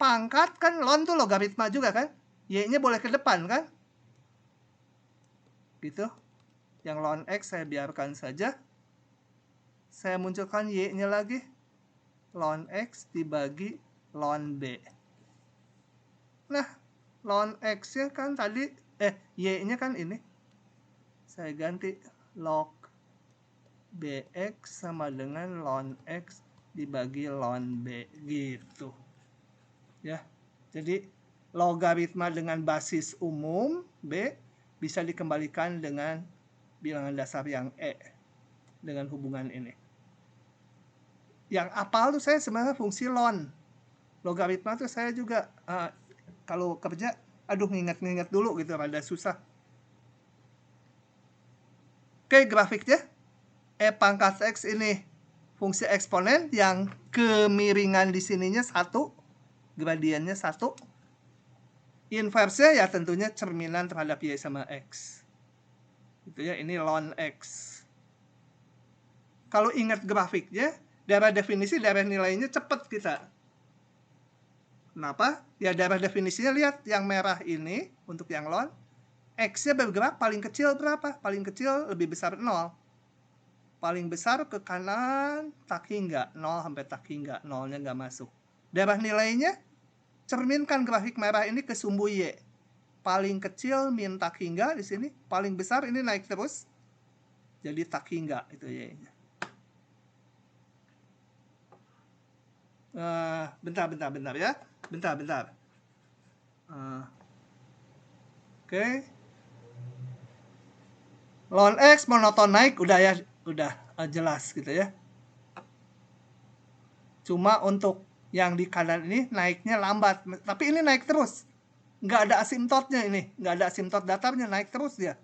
pangkat kan ln tuh logaritma juga kan? Y-nya boleh ke depan kan? Gitu. Yang ln X saya biarkan saja. Saya munculkan Y-nya lagi. Ln X dibagi ln B. Nah, ln X-nya kan tadi, Y-nya kan ini. Saya ganti log BX sama dengan ln X dibagi ln B gitu. Ya. Jadi logaritma dengan basis umum B bisa dikembalikan dengan bilangan dasar yang E dengan hubungan ini. Yang apal tuh saya sebenarnya fungsi ln. Logaritma tuh saya juga kalau kerja nginget-nginget dulu gitu, rada susah. Oke, grafiknya E pangkat X ini fungsi eksponen yang kemiringan di sininya 1, gradiennya 1. Inversnya ya tentunya cerminan terhadap Y sama X. Gitu ya, ini ln X. Kalau ingat grafiknya, daerah definisi, daerah nilainya cepat kita. Kenapa? Ya daerah definisinya lihat, yang merah ini untuk yang ln, X-nya bergerak paling kecil berapa? Paling kecil lebih besar 0. Paling besar ke kanan tak hingga, 0 sampai tak hingga, 0-nya nggak masuk. Daerah nilainya, cerminkan grafik merah ini ke sumbu Y. Paling kecil min tak hingga di sini, paling besar ini naik terus, jadi tak hingga itu Y-nya. Bentar ya. Bentar. Oke. Ln X monoton naik udah ya, udah jelas gitu ya. Cuma untuk yang di kanan ini naiknya lambat, tapi ini naik terus. Nggak ada asimptotnya ini, nggak ada asimptot datarnya, naik terus dia.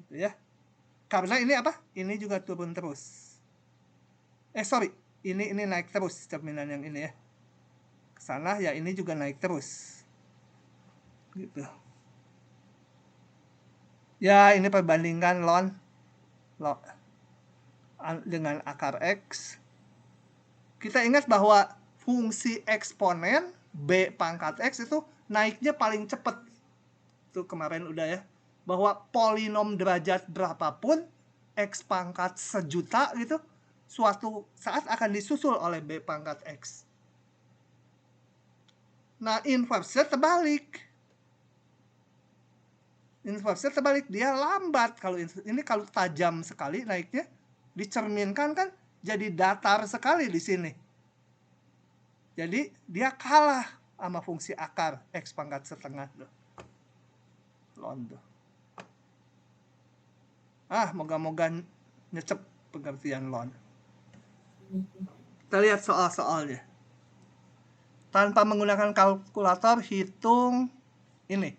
Gitu ya. Karena ini apa? Ini juga turun terus. Sorry, ini naik terus cerminan yang ini ya. Kesana ya ini juga naik terus. Gitu. Ya ini perbandingan ln dengan akar X. Kita ingat bahwa fungsi eksponen B pangkat X itu naiknya paling cepat. Itu kemarin udah ya. Bahwa polinom derajat berapapun X pangkat 1.000.000 gitu, suatu saat akan disusul oleh B pangkat X. Nah, inverse-nya terbalik. Inverse-nya terbalik, dia lambat. Kalau ini kalau tajam sekali naiknya, dicerminkan kan jadi datar sekali di sini. Jadi dia kalah sama fungsi akar X pangkat 1/2 tuh. Ln tuh. Moga-moga nyecep pengertian ln. Kita lihat soal-soalnya. Tanpa menggunakan kalkulator, hitung ini.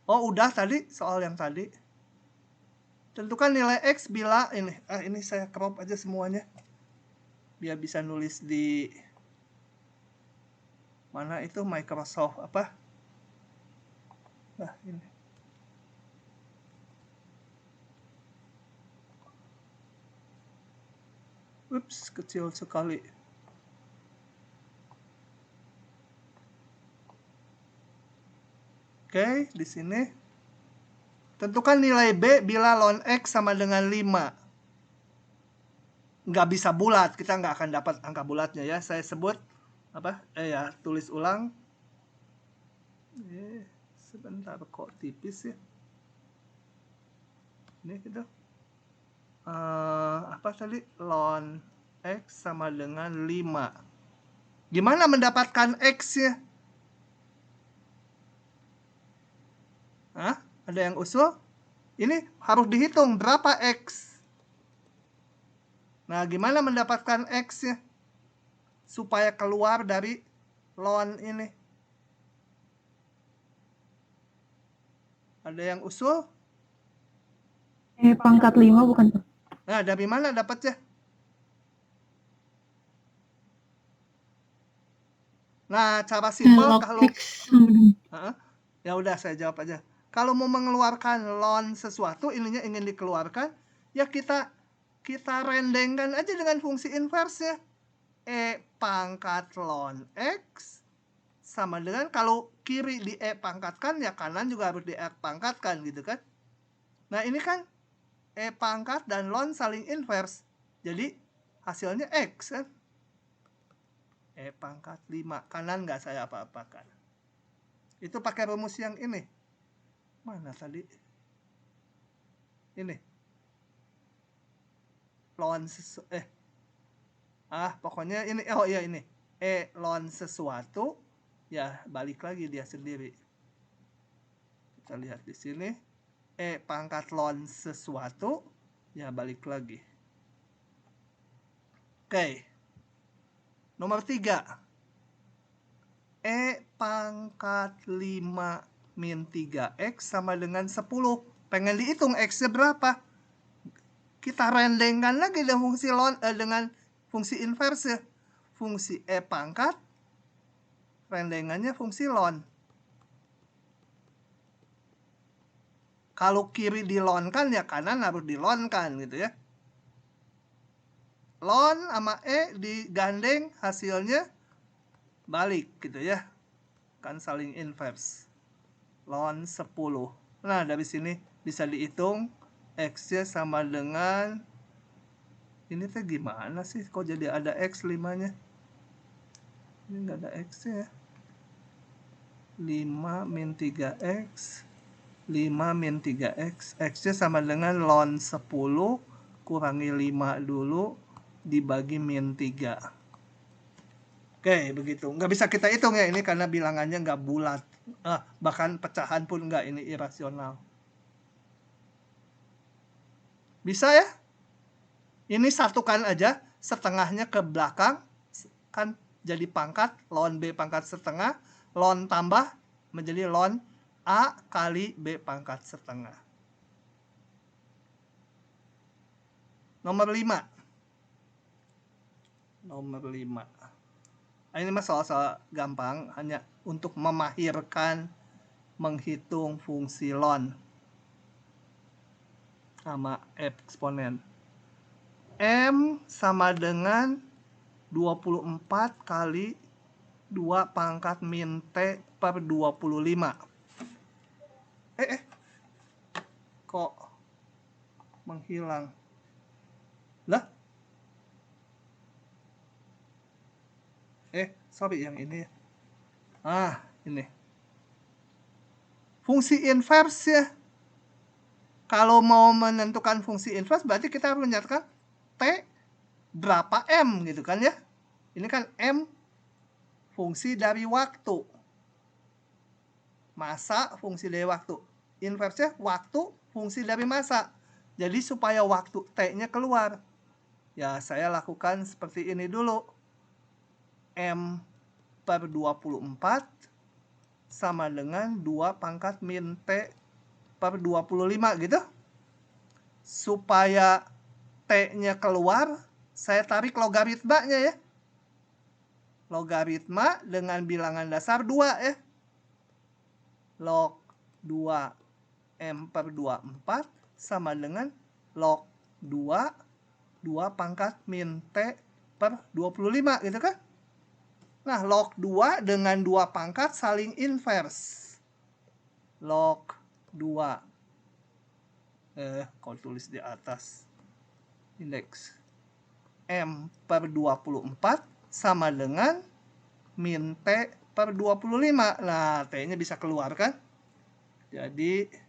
Oh, udah tadi soal yang tadi. Tentukan nilai X bila ini. Ini saya crop aja semuanya. Biar bisa nulis di mana itu Microsoft apa? Nah, ini. Ups, kecil sekali. Oke, di sini. Tentukan nilai B bila ln X sama dengan 5. Nggak bisa bulat, kita nggak akan dapat angka bulatnya ya. Saya sebut, tulis ulang. Sebentar kok tipis ya. Ini gitu. Apa tadi? Ln X sama dengan 5. Gimana mendapatkan X-nya? Ada yang usul? Ini harus dihitung berapa X. Nah, gimana mendapatkan X-nya? Supaya keluar dari ln ini. Ada yang usul? Pangkat 5 bukan? Nah, dari mana dapatnya? Nah, cara simpel kalau ya udah saya jawab aja. Kalau mau mengeluarkan ln sesuatu, ininya ingin dikeluarkan, ya kita rendengkan aja dengan fungsi inverse-nya. E pangkat ln X sama dengan, kalau kiri di E pangkatkan, ya kanan juga harus di E pangkatkan gitu kan. Nah, ini kan E pangkat dan ln saling inverse. Jadi hasilnya X kan. E pangkat 5. Kanan nggak saya apa-apakan. Itu pakai rumus yang ini. Mana tadi? Ini. Ln pokoknya ini. Oh iya ini. E ln sesuatu, ya balik lagi dia sendiri. Kita lihat di sini. E pangkat ln sesuatu, ya balik lagi. Oke. Nomor 3. E pangkat 5 min 3X sama dengan 10. Pengen dihitung X-nya berapa? Kita rendengkan lagi dengan fungsi dengan fungsi inverse. Fungsi E pangkat, rendengannya fungsi ln. Kalau kiri dilonkan ya kanan harus dilonkan gitu ya. Lon sama E digandeng hasilnya balik gitu ya. Kan saling inverse. Ln 10. Nah, dari sini bisa dihitung X-nya sama dengan, ini teh gimana sih kok jadi ada X 5-nya? Ini nggak ada X-nya ya. 5 min 3X 5 min 3X, X-nya sama dengan ln 10 kurangi 5 dulu dibagi min 3. Oke, begitu. Nggak bisa kita hitung ya ini karena bilangannya nggak bulat. Bahkan pecahan pun nggak, ini irasional. Bisa ya? Ini satukan aja, setengahnya ke belakang, kan jadi pangkat, ln B pangkat setengah, ln tambah menjadi ln A kali B pangkat setengah. Nomor 5. Nomor 5. Ini mah soal-soal gampang, hanya untuk memahirkan menghitung fungsi ln sama eksponen. M sama dengan 24 kali 2 pangkat min T per 25. Kok menghilang? Lah? Sorry yang ini. Ini. Fungsi inverse ya. Kalau mau menentukan fungsi inverse berarti kita harus menyatakan T berapa M gitu kan ya. Ini kan M fungsi dari waktu. Masa fungsi dari waktu. Inverse-nya waktu fungsi dari masa. Jadi supaya waktu T-nya keluar, ya saya lakukan seperti ini dulu. M per 24 sama dengan 2 pangkat min T per 25 gitu. Supaya T-nya keluar, saya tarik logaritmanya ya. Logaritma dengan bilangan dasar 2 ya. Log 2 M per 24 sama dengan log 2 pangkat min T per 25 gitu kan. Nah, log 2 dengan 2 pangkat saling inverse. Log 2. Kau tulis di atas. Indeks. M per 24 sama dengan min T per 25. Nah, T-nya bisa keluar kan? Jadi,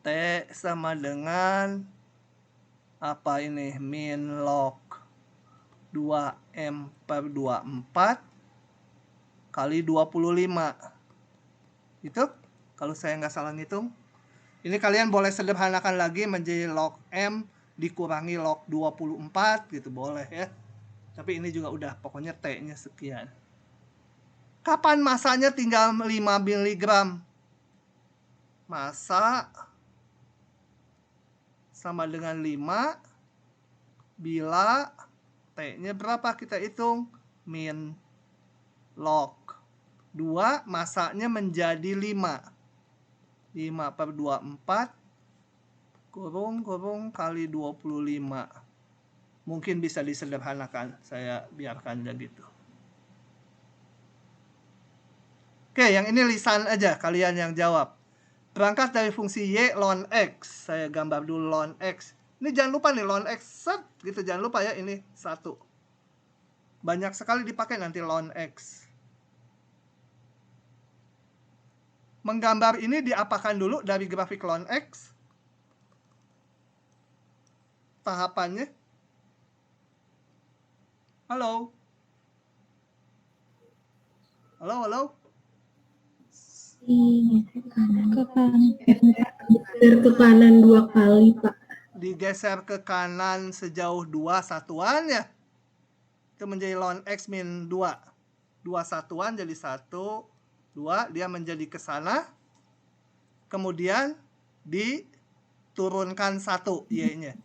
T sama dengan apa ini? Min log 2M per 24 kali 25. Itu kalau saya nggak salah ngitung. Ini kalian boleh sederhanakan lagi menjadi log M dikurangi log 24 gitu boleh ya. Tapi ini juga udah pokoknya T-nya sekian. Kapan masanya tinggal 5 mg? Masa sama dengan 5 bila T-nya berapa kita hitung? Min log 2 masanya menjadi 5. 5 per 24 kurung kali 25. Mungkin bisa disederhanakan. Saya biarkan aja gitu. Oke, yang ini lisan aja kalian yang jawab. Berangkat dari fungsi Y ln X. Saya gambar dulu ln X. Ini jangan lupa nih ln X set gitu, jangan lupa ya ini 1. Banyak sekali dipakai nanti ln X. Menggambar ini diapakan dulu dari grafik ln X? Tahapannya. Halo? Halo? Geser ke kanan 2 kali, Pak. Digeser ke kanan sejauh 2 satuan ya. Itu menjadi ln X min 2. 2 satuan jadi 1, 2. Dia menjadi ke sana. Kemudian diturunkan 1 Y-nya.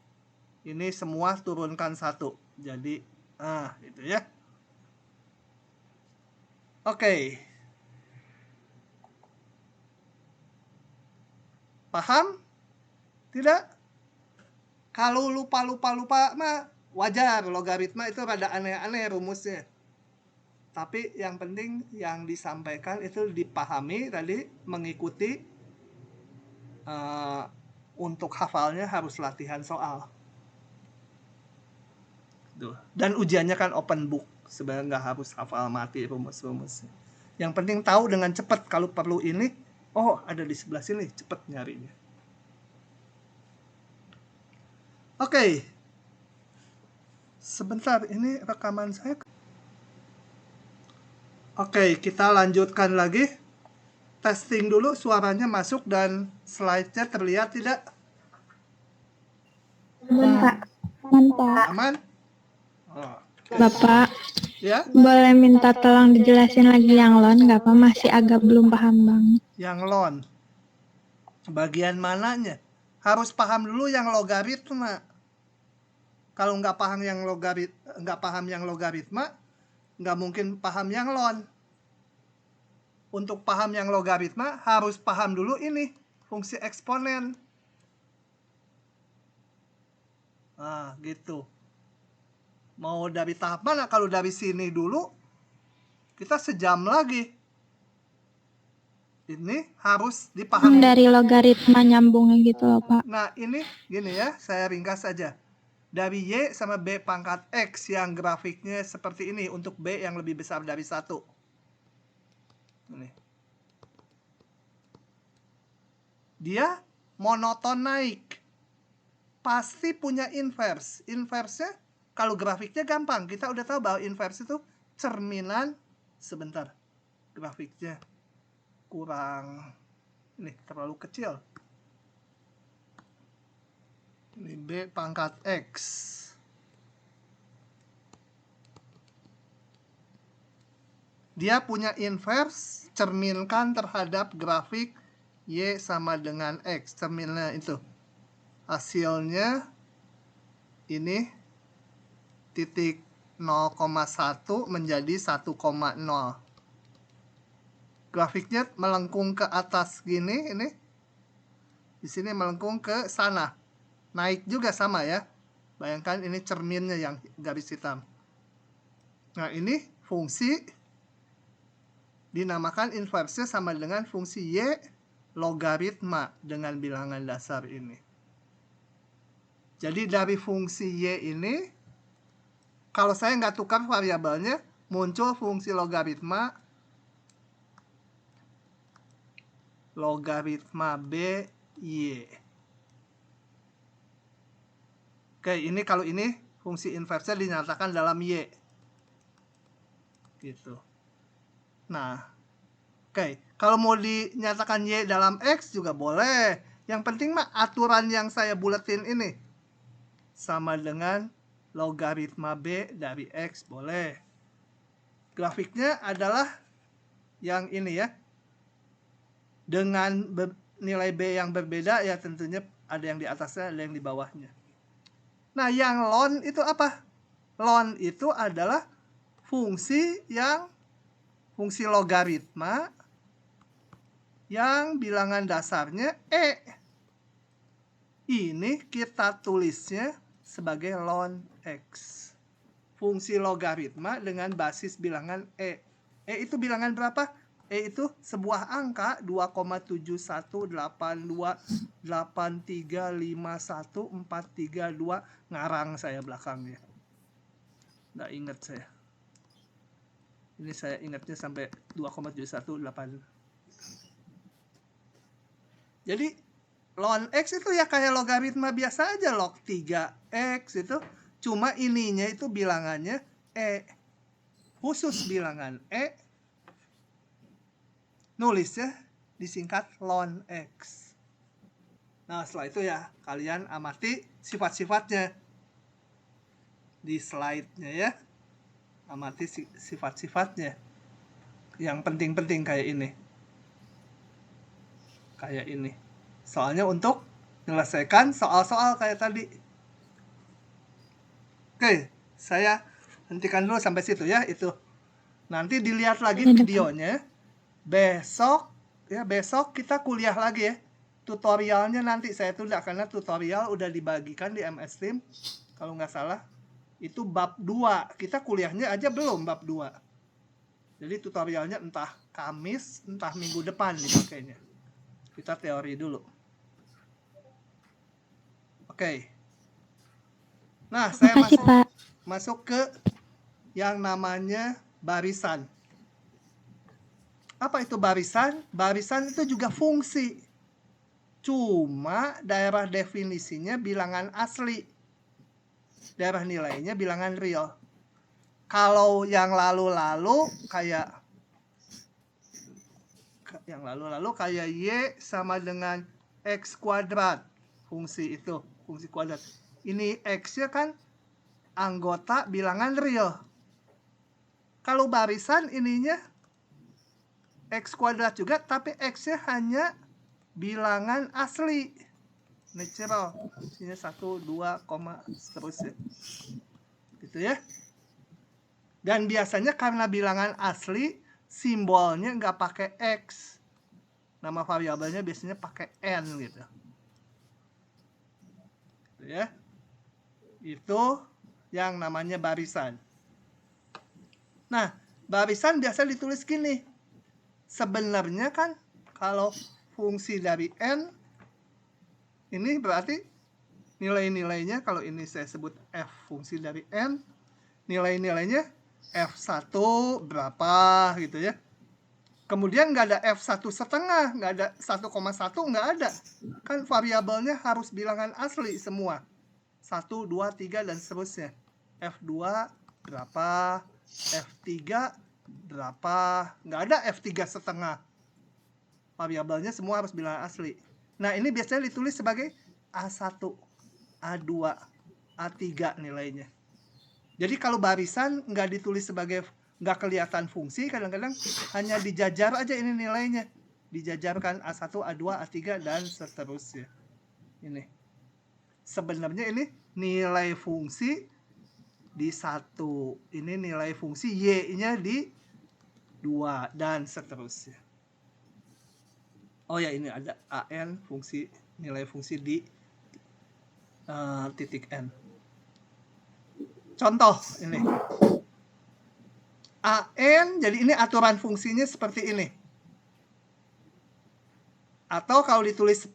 Ini semua turunkan 1. Jadi, itu ya. Oke. Paham? Tidak? Kalau lupa mah wajar, logaritma itu rada aneh-aneh rumusnya. Tapi yang penting yang disampaikan itu dipahami tadi, mengikuti. Untuk hafalnya harus latihan soal. Dan ujiannya kan open book, sebenarnya nggak harus hafal mati rumus-rumusnya. Yang penting tahu dengan cepat, kalau perlu ini, oh ada di sebelah sini, cepat nyarinya. Oke. Sebentar, ini rekaman saya. Oke, kita lanjutkan lagi. Testing dulu, suaranya masuk dan slide-nya terlihat tidak? Pak. Aman? Oh. Bapak, Ya, boleh minta tolong dijelasin lagi yang lon, nggak apa, masih agak belum paham banget. yang lon. Bagian mananya? Harus paham dulu yang logaritma. Kalau nggak paham yang logaritma, nggak mungkin paham yang lon. Untuk paham yang logaritma harus paham dulu ini, fungsi eksponen. Nah, gitu. Mau dari tahap mana? Kalau dari sini dulu, kita sejam lagi. Ini harus dipahami. Dari logaritma nyambungnya gitu loh, Pak. Nah, ini gini ya, saya ringkas saja. Dari Y sama B pangkat X yang grafiknya seperti ini untuk B yang lebih besar dari 1. Ini. Dia monoton naik. Pasti punya inverse. Inverse-nya kalau grafiknya gampang. Kita udah tahu bahwa inverse itu cerminan. Sebentar. Grafiknya kurang. Ini terlalu kecil. Ini B pangkat X. Dia punya inverse, cerminkan terhadap grafik Y sama dengan X. Cerminnya itu. Hasilnya ini titik 0,1 menjadi 1,0. Grafiknya melengkung ke atas gini, ini. Di sini melengkung ke sana. Naik juga sama ya. Bayangkan ini cerminnya yang garis hitam. Nah, ini fungsi dinamakan inverse sama dengan fungsi Y logaritma dengan bilangan dasar ini. Jadi dari fungsi Y ini, kalau saya nggak tukar variabelnya, muncul fungsi logaritma B Y. Oke, ini kalau ini fungsi inverse dinyatakan dalam Y. Gitu. Nah, oke, kalau mau dinyatakan Y dalam X juga boleh. Yang penting mah aturan yang saya buletin ini sama dengan logaritma B dari X boleh. Grafiknya adalah yang ini ya. Dengan nilai B yang berbeda ya tentunya ada yang di atasnya, ada yang di bawahnya. Nah, yang ln itu apa? Ln itu adalah fungsi logaritma yang bilangan dasarnya E. Ini kita tulisnya sebagai ln X. Fungsi logaritma dengan basis bilangan E. E itu bilangan berapa? E itu sebuah angka 2,7182835142. Ngarang saya belakangnya. Nggak ingat saya. Ini saya ingatnya sampai 2,718. Jadi ln X itu ya kayak logaritma biasa aja, log 3X itu. Cuma ininya itu bilangannya E. Khusus bilangan E. Nulisnya disingkat ln X. Nah, setelah itu ya kalian amati sifat-sifatnya di slide-nya ya. Amati sifat-sifatnya yang penting-penting kayak ini. Kayak ini. Soalnya untuk menyelesaikan soal-soal kayak tadi. Oke, saya hentikan dulu sampai situ ya itu. Nanti dilihat lagi videonya. Besok kita kuliah lagi ya. tutorialnya nanti saya tunda karena tutorial udah dibagikan di MS Team kalau nggak salah. Itu bab 2. Kita kuliahnya aja belum bab 2. Jadi tutorialnya entah Kamis, entah minggu depan dipakainya. Kita teori dulu. Oke. Nah, saya Makasih, Pak. masuk ke yang namanya barisan. Apa itu barisan? Barisan itu juga fungsi. Cuma daerah definisinya bilangan asli. Daerah nilainya bilangan real. Kalau yang lalu-lalu kayak Y sama dengan X kuadrat. Fungsi itu, fungsi kuadrat. Ini X-nya kan anggota bilangan real. Kalau barisan ininya X kuadrat juga, tapi X-nya hanya bilangan asli. Natural. Ini 1, 2, seterusnya. Gitu ya. Dan biasanya karena bilangan asli, simbolnya nggak pakai X. Nama variabelnya biasanya pakai N gitu. Gitu ya. Itu yang namanya barisan. Nah, barisan biasa ditulis gini. Sebenarnya kan kalau fungsi dari N, ini berarti nilai-nilainya, kalau ini saya sebut F fungsi dari N, nilai-nilainya F1 berapa gitu ya. Kemudian nggak ada F1 setengah, nggak ada 1,1, nggak ada. Kan variabelnya harus bilangan asli semua. 1, 2, 3, dan seterusnya. F2 berapa, F3 berapa, nggak ada F3 setengah. Variabelnya semua harus bilangan asli. Nah, ini biasanya ditulis sebagai A1, A2, A3 nilainya. Jadi kalau barisan nggak ditulis sebagai, nggak kelihatan fungsi, kadang-kadang hanya dijajar aja ini nilainya. Dijajarkan A1, A2, A3, dan seterusnya. Ini. Sebenarnya ini nilai fungsi di 1. Ini nilai fungsi Y-nya di 2, dan seterusnya. Oh ya, ini ada AN fungsi, nilai fungsi di titik N. Contoh ini. AN, jadi ini aturan fungsinya seperti ini. Atau kalau ditulis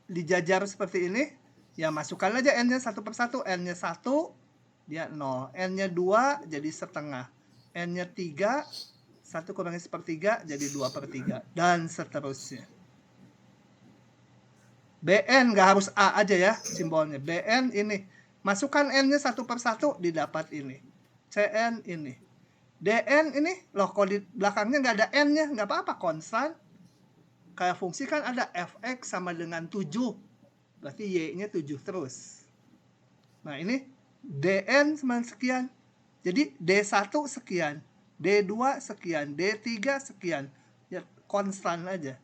dijajar seperti ini, ya masukkan aja N-nya satu per satu. N-nya 1, dia 0. N-nya 2, jadi setengah. N-nya 3, 1 kurangi sepertiga, jadi 2 per 3. Dan seterusnya. BN nggak harus A aja ya simbolnya. BN ini. Masukkan N-nya 1 per 1, didapat ini. CN ini. DN ini, loh kalau di belakangnya nggak ada N-nya, nggak apa-apa, konstan. Kayak fungsi kan ada fx sama dengan 7. Berarti Y-nya 7 terus. Nah ini DN sama sekian. Jadi D1 sekian. D2 sekian. D3 sekian. Ya konstan aja.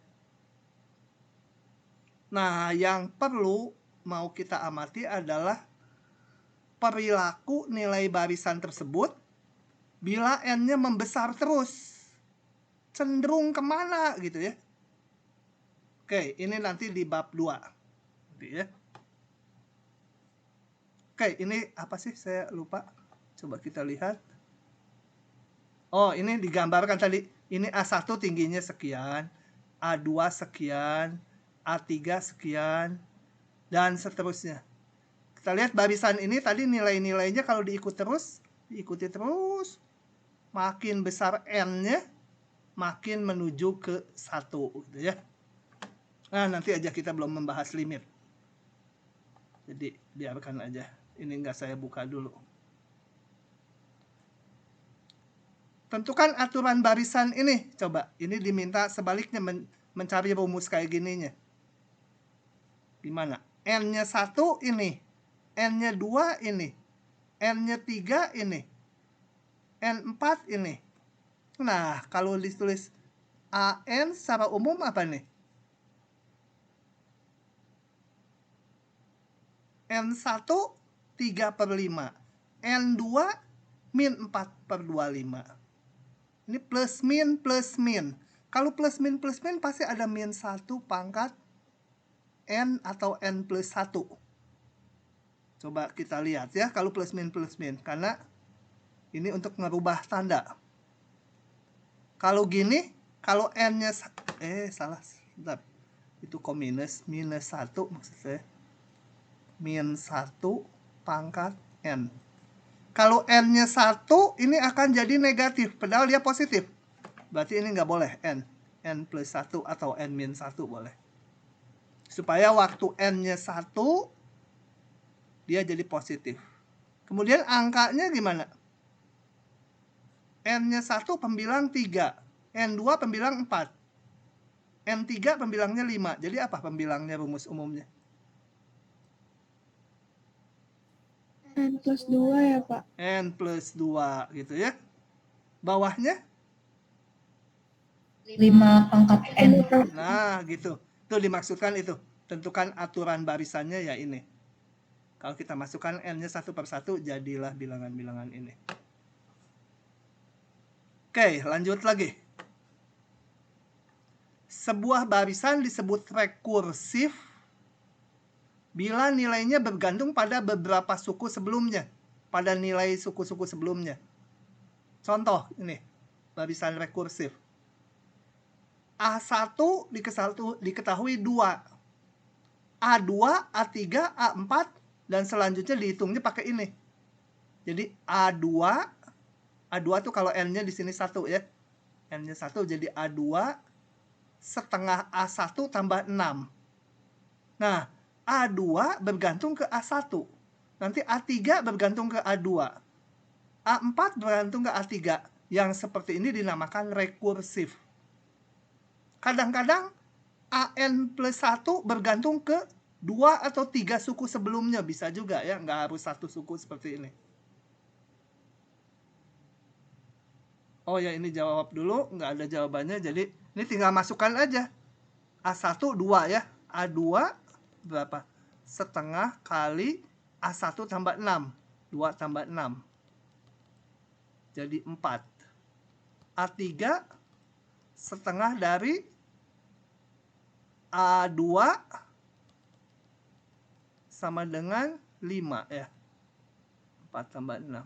Nah yang perlu mau kita amati adalah perilaku nilai barisan tersebut bila N-nya membesar terus. Cenderung kemana gitu ya. Oke, ini nanti di bab 2. Gitu ya. Oke, ini apa sih? Saya lupa. Coba kita lihat. Oh, ini digambarkan tadi. Ini A1 tingginya sekian. A2 sekian. A3 sekian. Dan seterusnya. Kita lihat barisan ini tadi nilai-nilainya kalau diikuti terus. Makin besar N-nya, makin menuju ke 1. Gitu ya. Nah, nanti aja kita belum membahas limit. Jadi, biarkan aja. Ini nggak saya buka dulu. Tentukan aturan barisan ini. Coba, ini diminta sebaliknya mencari rumus kayak gininya. Gimana? N-nya 1 ini. N-nya 2 ini. N-nya 3 ini. N4 ini. Nah, kalau ditulis AN secara umum apa nih? N1 3 per 5. N2 min 4 per 25. Ini plus min plus min. Kalau plus min pasti ada min 1 pangkat N atau N plus 1? Coba kita lihat ya, kalau plus min, karena ini untuk merubah tanda. Kalau gini, kalau N-nya, salah, sebentar. Itu kok minus 1 maksud saya. Min 1 pangkat N. Kalau N-nya 1, ini akan jadi negatif, padahal dia positif. Berarti ini nggak boleh N. N plus 1 atau N min 1 boleh. Supaya waktu N-nya 1, dia jadi positif. Kemudian angkanya gimana? N-nya 1 pembilang 3. N2 pembilang 4. N3 pembilangnya 5. Jadi apa pembilangnya rumus umumnya? N plus 2 ya, Pak? N plus 2 gitu ya. Bawahnya? 5 pangkat N. Nah gitu. Itu dimaksudkan itu. Tentukan aturan barisannya ya ini. Kalau kita masukkan N-nya 1 per 1, jadilah bilangan-bilangan ini. Oke, lanjut lagi. Sebuah barisan disebut rekursif bila nilainya bergantung pada beberapa suku sebelumnya. Pada nilai suku-suku sebelumnya. Contoh ini, barisan rekursif. A1 diketahui 2. A2, A3, A4, dan selanjutnya dihitungnya pakai ini. Jadi A2 tuh kalau N-nya di sini 1 ya. N-nya 1 jadi A2 setengah A1 tambah 6. Nah, A2 bergantung ke A1. Nanti A3 bergantung ke A2. A4 bergantung ke A3. Yang seperti ini dinamakan rekursif. Kadang-kadang AN plus 1 bergantung ke 2 atau 3 suku sebelumnya. Bisa juga ya, nggak harus satu suku seperti ini. Oh ya, ini jawab dulu, nggak ada jawabannya. Jadi ini tinggal masukkan aja. A1 2 ya. A2 berapa? Setengah kali A1 tambah 6. 2 tambah 6. Jadi 4. A3 setengah dari A2 sama dengan 5 ya. 4 tambah 6.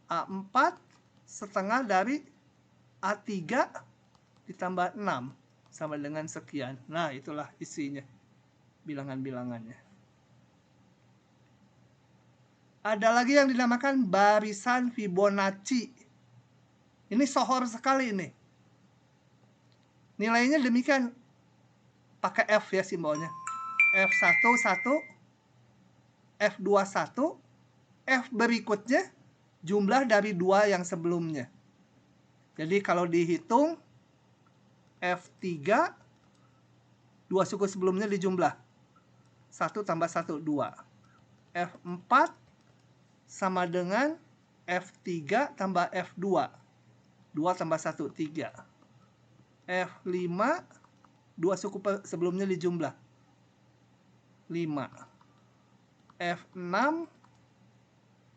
A4 setengah dari A3 ditambah 6 sama dengan sekian. Nah, itulah isinya. Bilangan-bilangannya. Ada lagi yang dinamakan barisan Fibonacci. Ini sohor sekali ini. Nilainya demikian. Pakai F ya simbolnya. F1 1, F2 1, F berikutnya jumlah dari 2 yang sebelumnya. Jadi kalau dihitung F3 2 suku sebelumnya dijumlah. 1 tambah 1 2. F4 sama dengan F3 tambah F2. 2 tambah 1 3. F5 2 suku sebelumnya dijumlah. 5. F6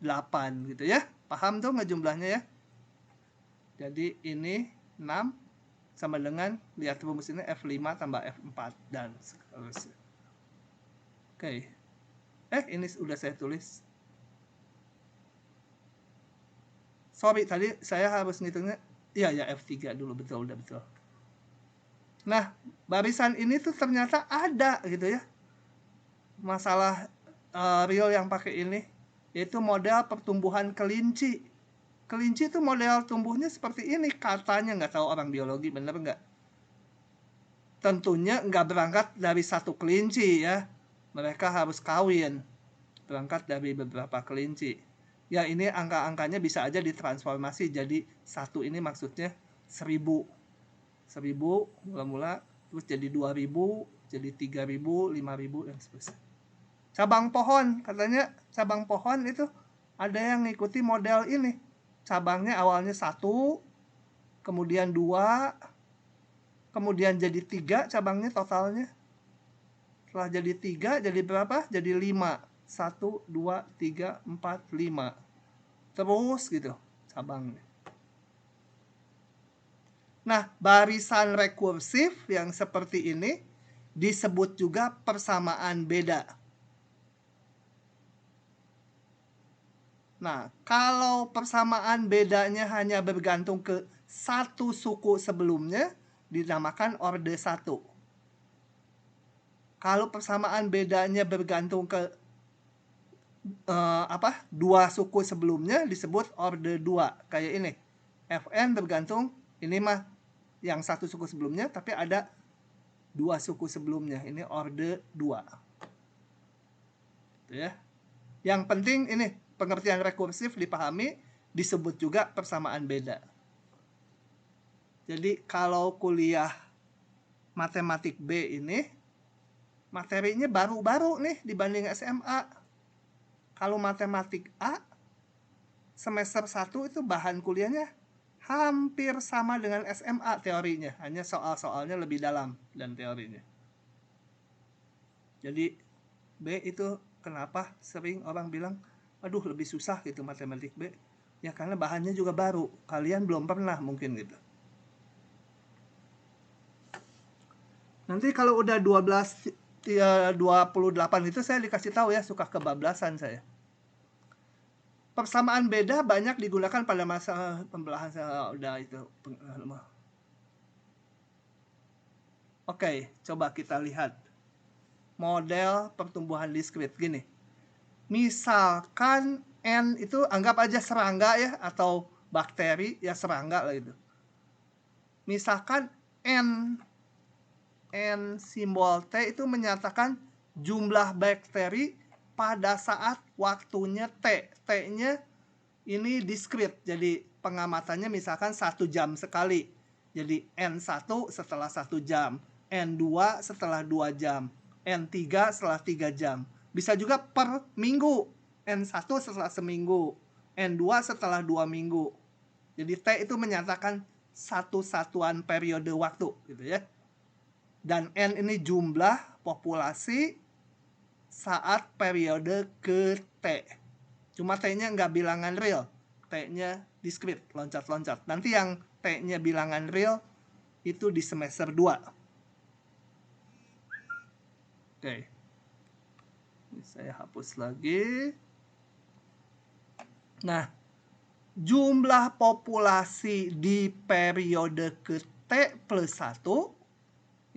8 gitu ya. Paham tuh ngejumlahnya ya? Jadi ini 6 sama dengan, lihat rumus ini F5 tambah F4 dan seterusnya. Oke. Ini udah saya tulis. Sorry, tadi saya harus ngitungnya. Iya ya, F3 dulu, betul, udah betul. Nah, barisan ini tuh ternyata ada gitu ya. Masalah real yang pakai ini, yaitu model pertumbuhan kelinci. Kelinci itu model tumbuhnya seperti ini, katanya, nggak tahu orang biologi bener nggak. Tentunya nggak berangkat dari satu kelinci ya. Mereka harus kawin, berangkat dari beberapa kelinci. Ya ini angka-angkanya bisa aja ditransformasi jadi satu, ini maksudnya 1000 mula-mula, terus jadi 2000, jadi 3000, 5000 dan seterusnya. Cabang pohon, katanya cabang pohon itu ada yang ngikuti model ini. Cabangnya awalnya 1, kemudian 2, kemudian jadi 3 cabangnya totalnya. Setelah jadi 3, jadi berapa? Jadi 5. 1, 2, 3, 4, 5. Terus gitu cabangnya. Nah, barisan rekursif yang seperti ini disebut juga persamaan beda. Nah, kalau persamaan bedanya hanya bergantung ke satu suku sebelumnya, dinamakan orde 1. Kalau persamaan bedanya bergantung ke dua suku sebelumnya, disebut orde 2. Kayak ini, Fn bergantung, ini mah yang satu suku sebelumnya, tapi ada dua suku sebelumnya. Ini orde 2. Gitu ya. Yang penting ini, pengertian rekursif dipahami, disebut juga persamaan beda. Jadi kalau kuliah matematik B ini, materinya baru-baru nih dibanding SMA. Kalau matematik A, semester 1 itu bahan kuliahnya hampir sama dengan SMA teorinya. Hanya soal-soalnya lebih dalam dan teorinya. Jadi B itu kenapa sering orang bilang, aduh lebih susah gitu matematik B. Ya karena bahannya juga baru. Kalian belum pernah mungkin gitu. Nanti kalau udah 28 itu saya dikasih tahu ya, suka kebablasan saya. Persamaan beda banyak digunakan pada masa pembelahan udah itu. Oke, coba kita lihat model pertumbuhan diskrit gini. Misalkan N itu anggap aja serangga ya, atau bakteri ya, serangga lah itu. Misalkan N simbol T itu menyatakan jumlah bakteri pada saat waktunya T. T-nya ini diskrit, jadi pengamatannya misalkan 1 jam sekali. Jadi N1 setelah 1 jam, N2 setelah 2 jam, N3 setelah 3 jam. Bisa juga per minggu, N1 setelah seminggu, N2 setelah 2 minggu. Jadi T itu menyatakan satu satuan periode waktu gitu ya. Dan N ini jumlah populasi saat periode ke T. Cuma T-nya nggak bilangan real, T-nya diskrit, loncat-loncat. Nanti yang T-nya bilangan real itu di semester 2. Oke. Ini saya hapus lagi. Nah, jumlah populasi di periode ke T plus 1,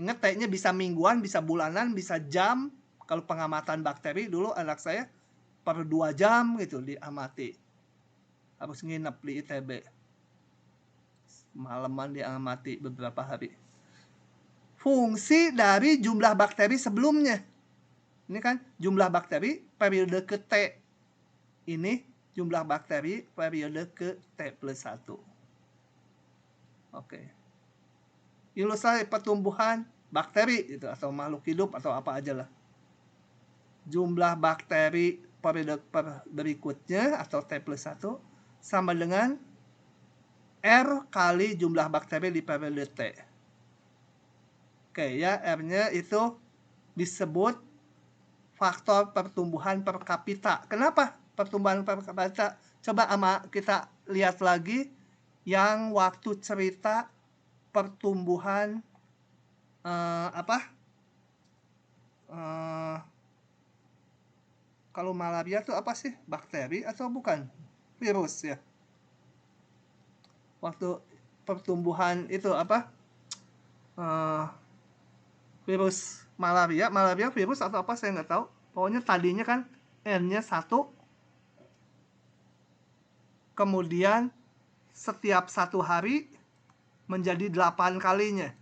ingat T-nya bisa mingguan, bisa bulanan, bisa jam. Kalau pengamatan bakteri dulu anak saya per 2 jam gitu diamati. Harus nginep di ITB. Malaman diamati beberapa hari. Fungsi dari jumlah bakteri sebelumnya. Ini kan jumlah bakteri periode ke T. Ini jumlah bakteri periode ke T plus 1. Oke. Ilustrasi pertumbuhan bakteri itu, atau makhluk hidup atau apa aja lah. Jumlah bakteri periode berikutnya atau T plus 1 sama dengan R kali jumlah bakteri di periode T. Oke ya, R-nya itu disebut faktor pertumbuhan per kapita. Kenapa pertumbuhan per kapita? Coba kita lihat lagi yang waktu cerita pertumbuhan kalau malaria itu apa sih? Bakteri atau bukan? Virus ya. Waktu pertumbuhan itu apa? Virus malaria virus atau apa saya nggak tahu. Pokoknya tadinya kan N-nya 1. Kemudian setiap 1 hari menjadi 8 kalinya.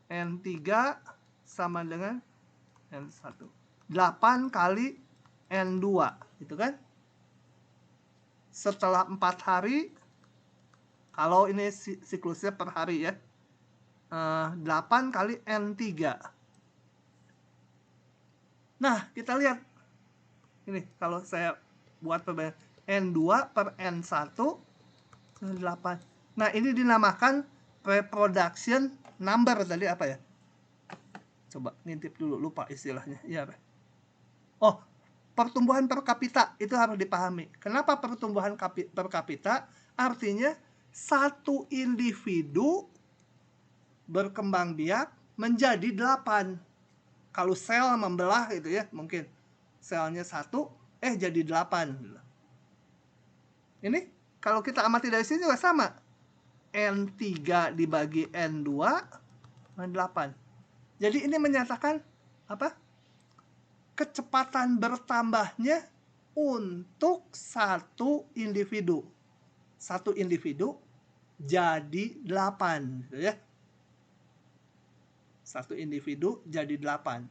N3 sama dengan N1. 8 kali N2, gitu kan? Setelah 4 hari, kalau ini siklusnya per hari ya, 8 kali N3. Nah, kita lihat. Ini kalau saya buat perbandingan N2 per N1, 8. Nah, ini dinamakan reproduction number tadi apa ya? Coba ngintip dulu, lupa istilahnya. Iya, oh, pertumbuhan per kapita itu harus dipahami. Kenapa pertumbuhan per kapita? Artinya satu individu berkembang biak menjadi 8. Kalau sel membelah gitu ya, mungkin selnya 1 jadi 8. Ini kalau kita amati dari sini juga sama. N3 dibagi N2 8. Jadi ini menyatakan apa? Kecepatan bertambahnya untuk satu individu. Satu individu jadi 8 gitu ya. Satu individu jadi 8.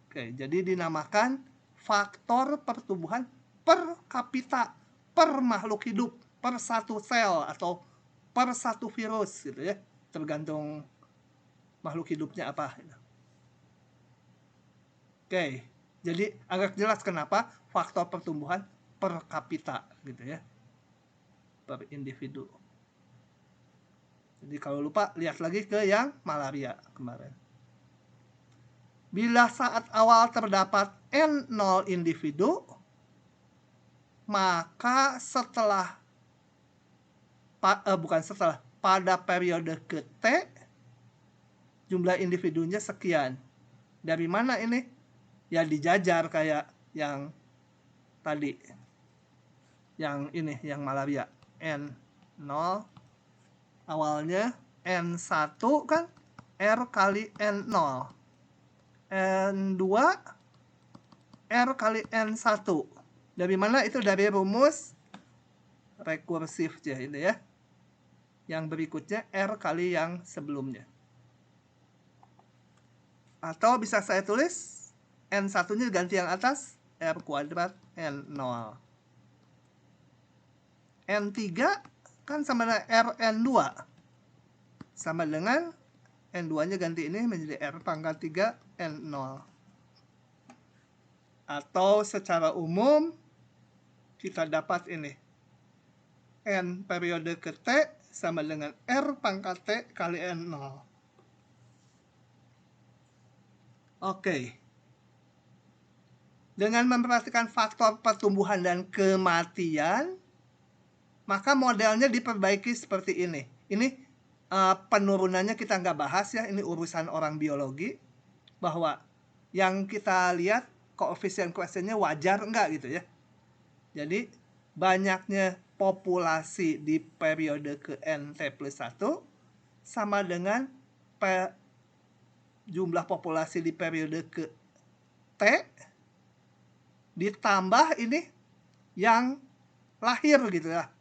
Oke, jadi dinamakan faktor pertumbuhan per kapita per makhluk hidup, per satu sel atau per satu virus gitu ya. Tergantung makhluk hidupnya apa. Oke, jadi agak jelas kenapa faktor pertumbuhan per kapita gitu ya. Per individu. Jadi kalau lupa, lihat lagi ke yang malaria kemarin. Bila saat awal terdapat N0 individu, maka pada periode ke T, jumlah individunya sekian. Dari mana ini? Ya dijajar kayak yang tadi. Yang ini, yang malaria. N0 awalnya N1 kan R kali N0. N2 R kali N1. Dari mana itu? Dari rumus rekursif ya ini ya. Yang berikutnya R kali yang sebelumnya. Atau bisa saya tulis N1-nya ganti yang atas, R kuadrat N0. N3 kan sama dengan Rn2. Sama dengan N2-nya ganti ini menjadi R pangkat 3 N0. Atau secara umum kita dapat ini. N periode ke T sama dengan R pangkat T kali N0. Oke. Dengan memperhatikan faktor pertumbuhan dan kematian, maka modelnya diperbaiki seperti ini. Ini penurunannya kita nggak bahas ya, ini urusan orang biologi. Bahwa yang kita lihat koefisien kuesiosennya wajar enggak gitu ya. Jadi banyaknya populasi di periode ke NT plus 1 sama dengan jumlah populasi di periode ke T ditambah ini yang lahir gitu ya.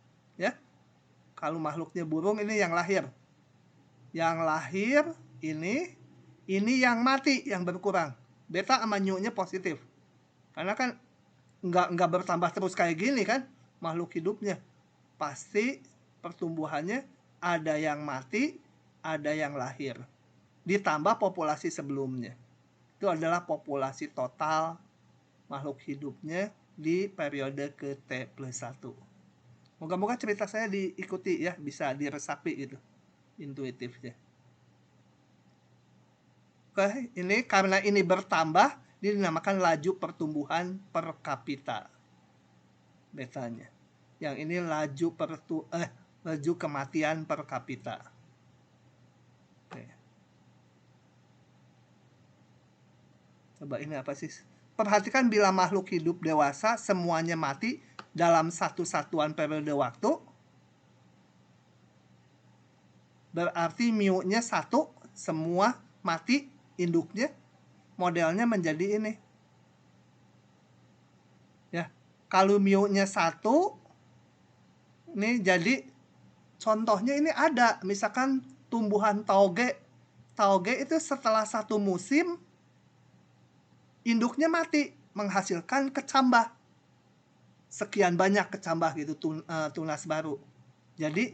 Kalau makhluknya burung ini yang lahir. Yang lahir ini yang mati, yang berkurang. Beta sama nu-nya positif. Karena kan nggak bertambah terus kayak gini kan makhluk hidupnya. Pasti pertumbuhannya ada yang mati, ada yang lahir. Ditambah populasi sebelumnya. Itu adalah populasi total makhluk hidupnya di periode ke T plus 1. Moga-moga cerita saya diikuti ya, bisa diresapi gitu, intuitifnya. Oke, ini karena ini bertambah, dinamakan laju pertumbuhan per kapita. Betanya. Yang ini laju kematian per kapita. Oke. Coba ini apa sih? Perhatikan bila makhluk hidup dewasa semuanya mati dalam satu satuan periode waktu, berarti mu-nya 1, semua mati induknya, modelnya menjadi ini. Ya, kalau mu-nya 1, ini jadi contohnya ini ada, misalkan tumbuhan tauge. Tauge itu setelah satu musim induknya mati, menghasilkan kecambah. Sekian banyak kecambah gitu, tunas baru. Jadi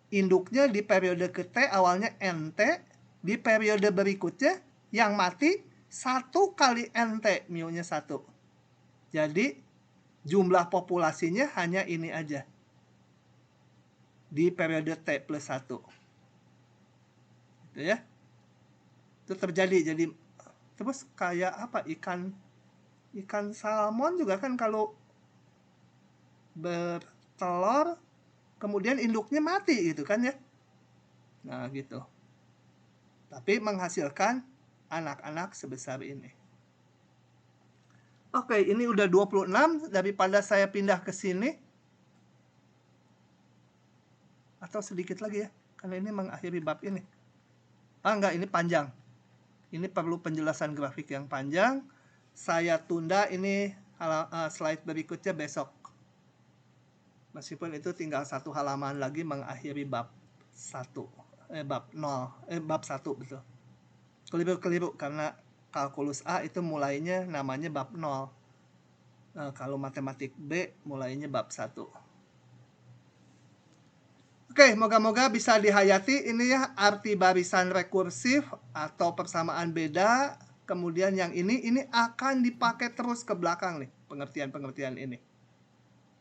induknya di periode ke T awalnya NT, di periode berikutnya yang mati 1 kali NT, mu-nya 1. Jadi jumlah populasinya hanya ini aja. Di periode T plus 1. Gitu ya. Itu terjadi. Jadi terus kayak apa, ikan salmon juga kan kalau bertelur kemudian induknya mati gitu kan ya. Nah gitu. tapi menghasilkan anak-anak sebesar ini. Oke, ini udah 26, daripada saya pindah ke sini. Atau sedikit lagi ya, karena ini mengakhiri bab ini. Enggak, ini panjang. Ini perlu penjelasan grafik yang panjang. Saya tunda ini slide berikutnya besok. Meskipun itu tinggal 1 halaman lagi mengakhiri bab 1. Bab 1 betul. Keliru karena kalkulus A itu mulainya namanya bab 0. Kalau matematik B mulainya bab 1. Oke, moga-moga bisa dihayati ini ya, arti barisan rekursif atau persamaan beda. Kemudian yang ini akan dipakai terus ke belakang nih, pengertian-pengertian ini.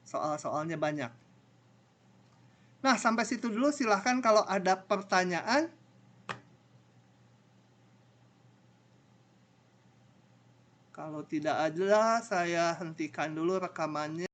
Soal-soalnya banyak. Nah, sampai situ dulu, silahkan kalau ada pertanyaan. Kalau tidak ada, saya hentikan dulu rekamannya.